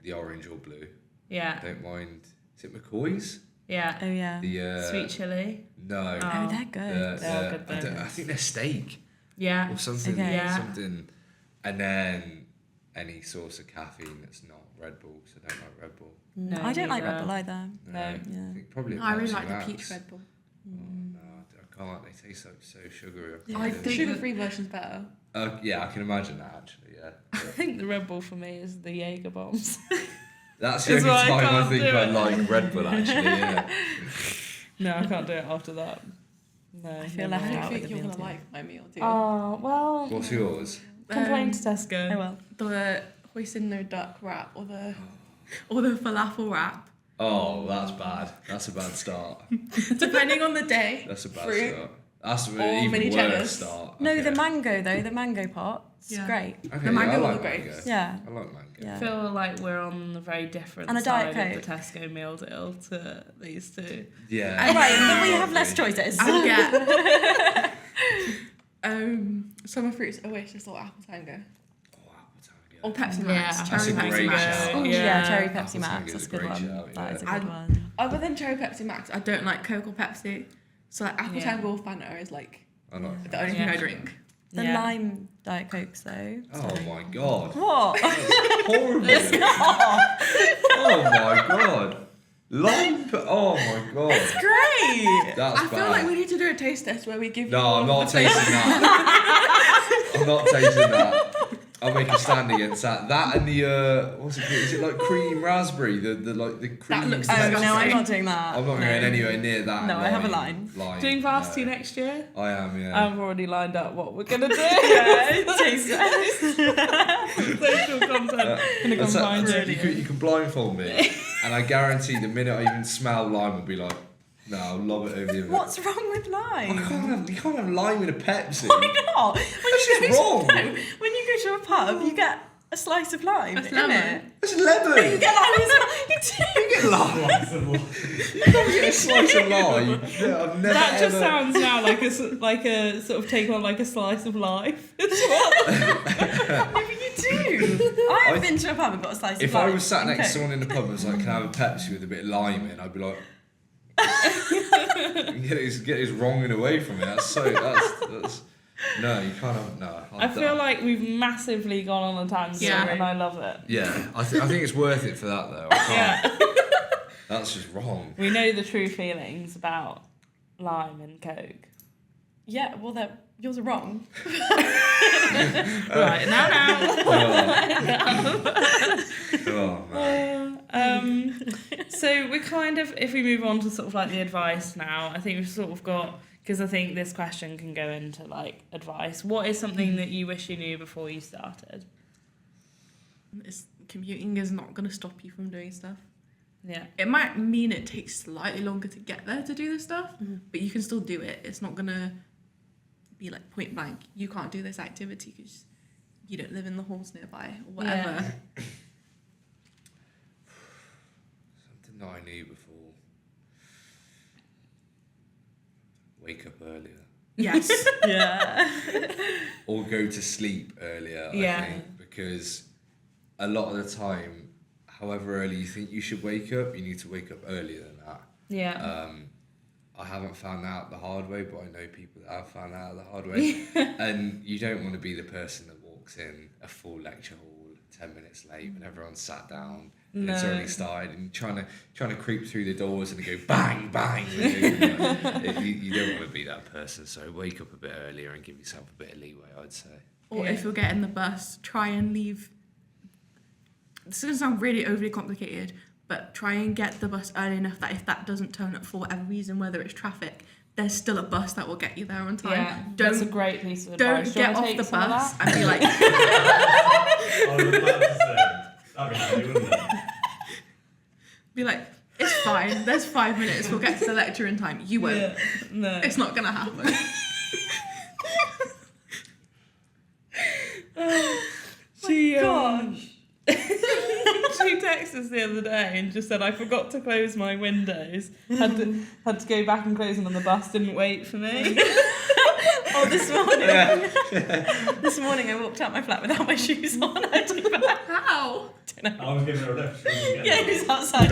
the orange or blue. Yeah. I don't mind. Is it McCoy's? Yeah. Oh yeah. The Sweet chili. No. Oh. Oh, they're good. They're good, I, they're I think they're steak Yeah. or something. Okay. Yeah. Something, and then any source of caffeine that's not Red Bull. So I don't like Red Bull. No, I don't like neither. Red Bull either. No. I Yeah. think probably. I really Pepsi like the Max. peach Red Bull. Oh, no, I can't. They taste like so sugary. Yeah. I I think the sugar-free version's better. Yeah, I can imagine that actually. Yeah, I think the Red Bull for me is the Jaeger bombs. that's the That's only why I time I can't think do I it. like Red Bull. Actually, yeah. No, I can't do it after that. No. I feel no, left no. out. I with think the you're meal gonna deal. like my meal too. Oh, well. What's yours? Complain to Tesco. Oh well. The hoisin no duck wrap or the falafel wrap. Oh, that's bad. That's a bad start. Depending on the day. That's a bad Fruit. start. That's an Or even mini worse cheddars. start. No, Okay. the mango though, the mango pot. It's Yeah. great. Okay, the mango I or like the grapes? mango. Yeah. I like mango. Yeah. I feel like we're on the very different And a side Diet of the Coke. Tesco meal deal to these two. Yeah. All right, but we I have less agree. choices. And get summer fruits, Oasis or apple tango. Oh, apple tango. Or Pepsi Yeah, Max. that's cherry a Pepsi great Max. shout. Oh, Yeah, cherry Apple Pepsi Max. Tango That's is a a good great one. shout, That is a yeah. good And- one. Other than cherry Pepsi Max, I don't like Coke or Pepsi. So like apple Yeah. tango or Fanta is like I like the only thing Yeah. I drink. The Yeah. lime Diet Cokes though. Oh my god. What? That's horrible. Oh my god. Oh my god. Great. That's I bad. feel like we need to do a taste test where we give you No, all I'm of not the tasting that. I'm not tasting that. I'll make a stand against that. That and the what's it called? Is it like cream raspberry? The cream. looks Oh disgusting. no, I'm not doing that. I'm not No. going anywhere near that. No, I have a line. Doing varsity no. next year? I am, yeah. I've already lined up what we're gonna do. Taste test. Social content. Gonna come That's find it. you. You can blindfold me, and I guarantee the minute I even smell lime, I'll be like, no, I'll love it over the other. What's wrong with lime? You can't have lime in a Pepsi. Why not? When That's you just go wrong. To, no, when you go to a pub, you get a slice of lime, That's in lemon. it. It's lemon. You get lime as well. You do. You get lime. You can't get a slice of lime. Yeah, I've never That just ever. sounds now like a sort of take on like a slice of life as well. Maybe you do. I've been to a pub and got a slice of If lime. I was sat next to Okay. someone in the pub and was like, "Can I have a Pepsi with a bit of lime in?" I'd be like, "Get his wronging away from me." That's no, you can't have no. I feel like we've massively gone on a tangent Yeah. and I love it. yeah, I think it's worth it for that though. I can't. Yeah. That's just wrong. We know the true feelings about lime and Coke. Yeah, well, yours are wrong. Right, now. Oh man. So we're kind of, if we move on to sort of like the advice now, I think we've sort of got, because I think this question can go into like advice. What is something that you wish you knew before you started? Commuting is not going to stop you from doing stuff. Yeah. It might mean it takes slightly longer to get there to do this stuff, but you can still do it. It's not going to be like point blank, you can't do this activity because you don't live in the halls nearby or whatever. Yeah. Something that I knew before. Wake up earlier. Yes. Yeah. Or go to sleep earlier, Yeah. I think. Because a lot of the time, however early you think you should wake up, you need to wake up earlier than that. Yeah. I haven't found out the hard way, but I know people that have found out the hard way. And you don't want to be the person that walks in a full lecture hall 10 minutes late when everyone's sat down and it's No. already started, and trying to creep through the doors and go bang bang. You don't want to be that person. So wake up a bit earlier and give yourself a bit of leeway, I'd say. Or Yeah. if you're getting the bus, try and leave. This is going to sound really overly complicated, but try and get the bus early enough that if that doesn't turn up for whatever reason, whether it's traffic, there's still a bus that will get you there on time. Yeah. That's a Don't great piece of don't advice. Do you get wanna off take the some of bus that? and be like, I was about to say, that'd be handy, wouldn't it? be like, it's fine. There's 5 minutes. We'll get to the lecture in time. You won't. Yeah. No. It's not gonna happen. She she texted us the other day and just said I forgot to close my windows. Had to go back and close them on the bus. Didn't wait for me. Oh, this morning. This morning I walked out my flat without my shoes on. I took that. How? I was giving her a lift. Yeah, he was outside.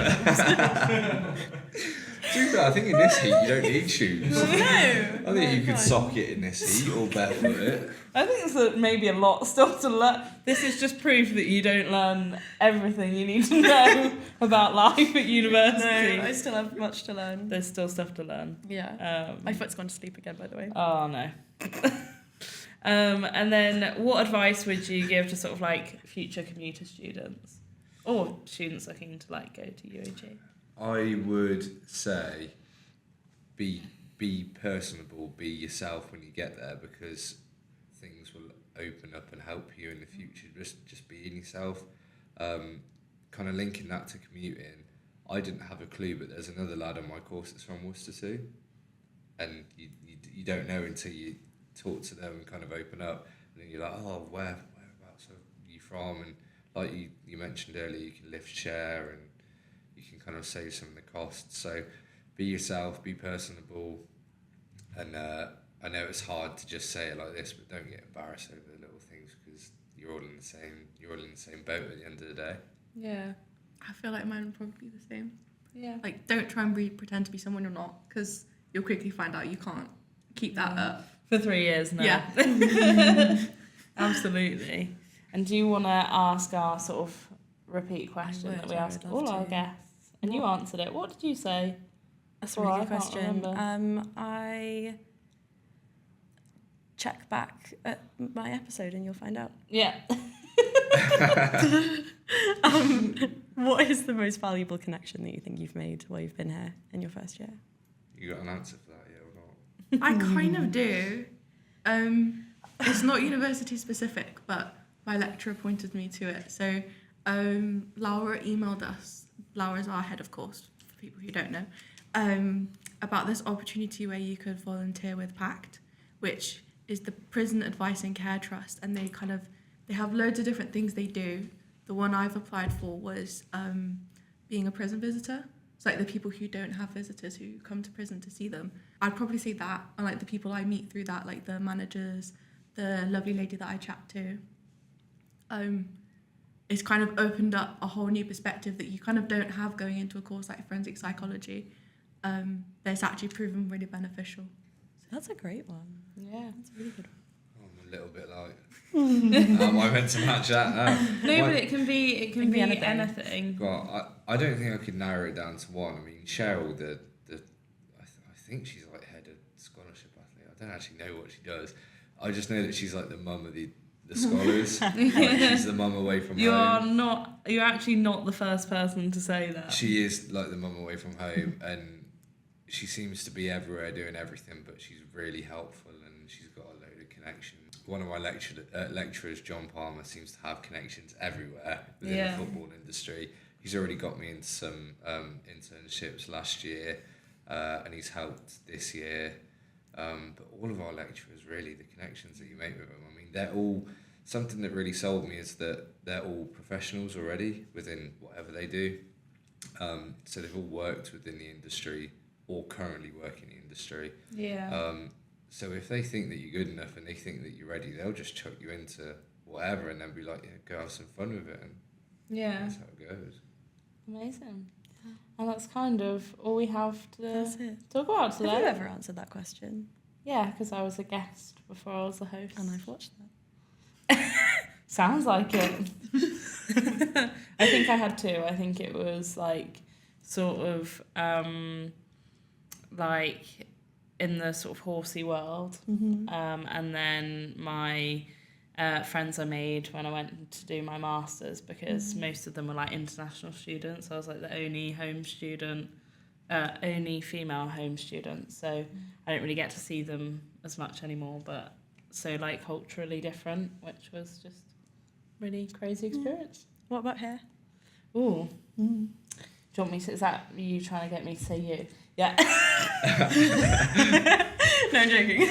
To be fair, I think in this heat you don't need shoes. No. I think you could sock it in this heat or barefoot it. I think there's maybe a lot still to learn. This is just proof that you don't learn everything you need to know about life at university. No, I still have much to learn. There's still stuff to learn. Yeah. My foot's gone to sleep again, by the way. Oh no. And then what advice would you give to sort of like future commuter students or students looking to like go to UAG? I would say be personable, be yourself when you get there, because things will open up and help you in the future. Just being yourself. Kind of linking that to commuting. I didn't have a clue, but there's another lad on my course that's from Worcester too. and you don't know until you talk to them and kind of open up, and then you're like, oh, whereabouts are you from? And like you mentioned earlier, you can lift share and you can kind of save some of the costs. So be yourself, be personable, and I know it's hard to just say it like this, but don't get embarrassed over the little things, because you're all in the same boat at the end of the day. Yeah. I feel like mine would probably be the same. Yeah. Like, don't try and pretend to be someone you're not, because you'll quickly find out you can't keep that up. For 3 years now. Yeah. Absolutely. And do you want to ask our sort of repeat question that we I asked would all love our to. guests? And you answered it. What did you say? That's a Well, really I good can't question. remember. I check back at my episode and you'll find out. Yeah. What is the most valuable connection that you think you've made while you've been here in your first year? You got an answer for that yet or not? I kind of do. It's not university specific, but my lecturer pointed me to it. So Laura emailed us. Laura's our head of course, for people who don't know, about this opportunity where you could volunteer with PACT, which is the Prison Advice and Care Trust, and they have loads of different things they do. The one I've applied for was being a prison visitor. It's like the people who don't have visitors who come to prison to see them. I'd probably say that, and like the people I meet through that, like the managers, the lovely lady that I chat to. It's kind of opened up a whole new perspective that you kind of don't have going into a course like forensic psychology. That's actually proven really beneficial. That's a great one. Yeah. That's a really good one. I'm a little bit like, am I meant to match that? No, but it can be be anything. anything. Well, I don't think I could narrow it down to one. I mean, Cheryl, I think she's like head of scholarship athlete. I don't actually know what she does. I just know that she's like the mum of the scholars. Like, she's the mum away from home. You're actually not the first person to say that. She is like the mum away from home, and she seems to be everywhere doing everything, but she's really helpful and she's got a load of connections. One of my lecturers, John Palmer, seems to have connections everywhere within the football industry. He's already got me into some internships last year, and he's helped this year. But all of our lecturers, really, the connections that you make with them, I mean, they're all, something that really sold me is that they're all professionals already within whatever they do. So they've all worked within the industry or currently work in the industry. Yeah. So if they think that you're good enough and they think that you're ready, they'll just chuck you into whatever and then be like, yeah, go have some fun with it. And that's how it goes. Amazing. And that's kind of all we have to That's it. talk about today. Have you ever answered that question? Yeah, because I was a guest before I was the host. And I've watched that. Sounds like it. I think I had two. I think it was like sort of like in the sort of horsey world. Mm-hmm. And then my friends I made when I went to do my masters, because most of them were like international students. I was like the only home student, only female home student. So I don't really get to see them as much anymore, but so like culturally different, which was just really crazy experience. What about hair? Ooh. Do you want me to, is that you trying to get me to say you? Yeah. No, I'm joking.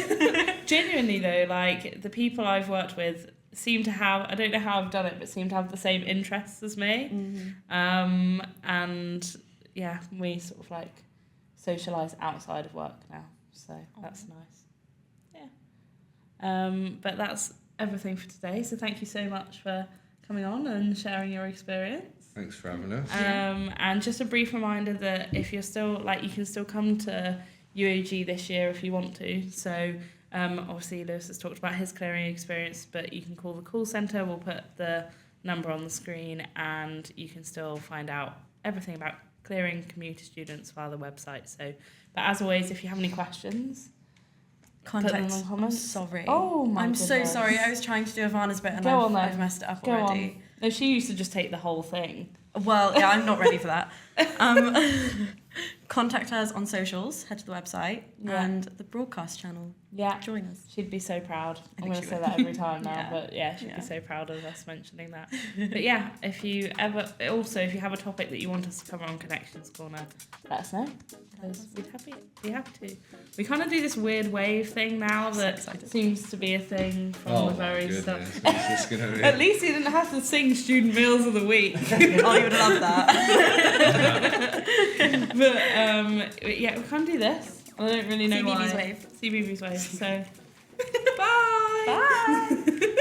Genuinely though, like the people I've worked with seem to have, I don't know how I've done it, but seem to have the same interests as me. And yeah, we sort of like socialise outside of work now, so that's nice. Yeah. But that's everything for today, so thank you so much for coming on and sharing your experience. Thanks for having us. And just a brief reminder that if you're still, like, you can still come to UAG this year if you want to. So obviously Lewis has talked about his clearing experience, but you can call the call centre. We'll put the number on the screen, and you can still find out everything about clearing commuter students via the website. So, but as always, if you have any questions, put them in the comments. Sorry. Oh my I'm goodness. so sorry. I was trying to do Ivana's bit and Go on then. I've messed it up Go already. on. No, she used to just take the whole thing. Well, yeah, I'm not ready for that. Contact us on socials, head to the website, Yeah. and the broadcast channel. Yeah. Join us. She'd be so proud. I I'm think going to she say would. that every time now, Yeah. but yeah, she'd Yeah. be so proud of us mentioning that. But yeah, if you have a topic that you want us to cover on Connections Corner, let us know, because we'd be happy to. We kind of do this weird wave thing now that excited. seems to be a thing from Oh the my very goodness, start. what's this gonna be? At least you didn't have to sing Student Meals of the Week. Oh, you would love that. But yeah, we can't do this. I don't really know why. CBeebies wave. CBeebies wave. So, bye. Bye.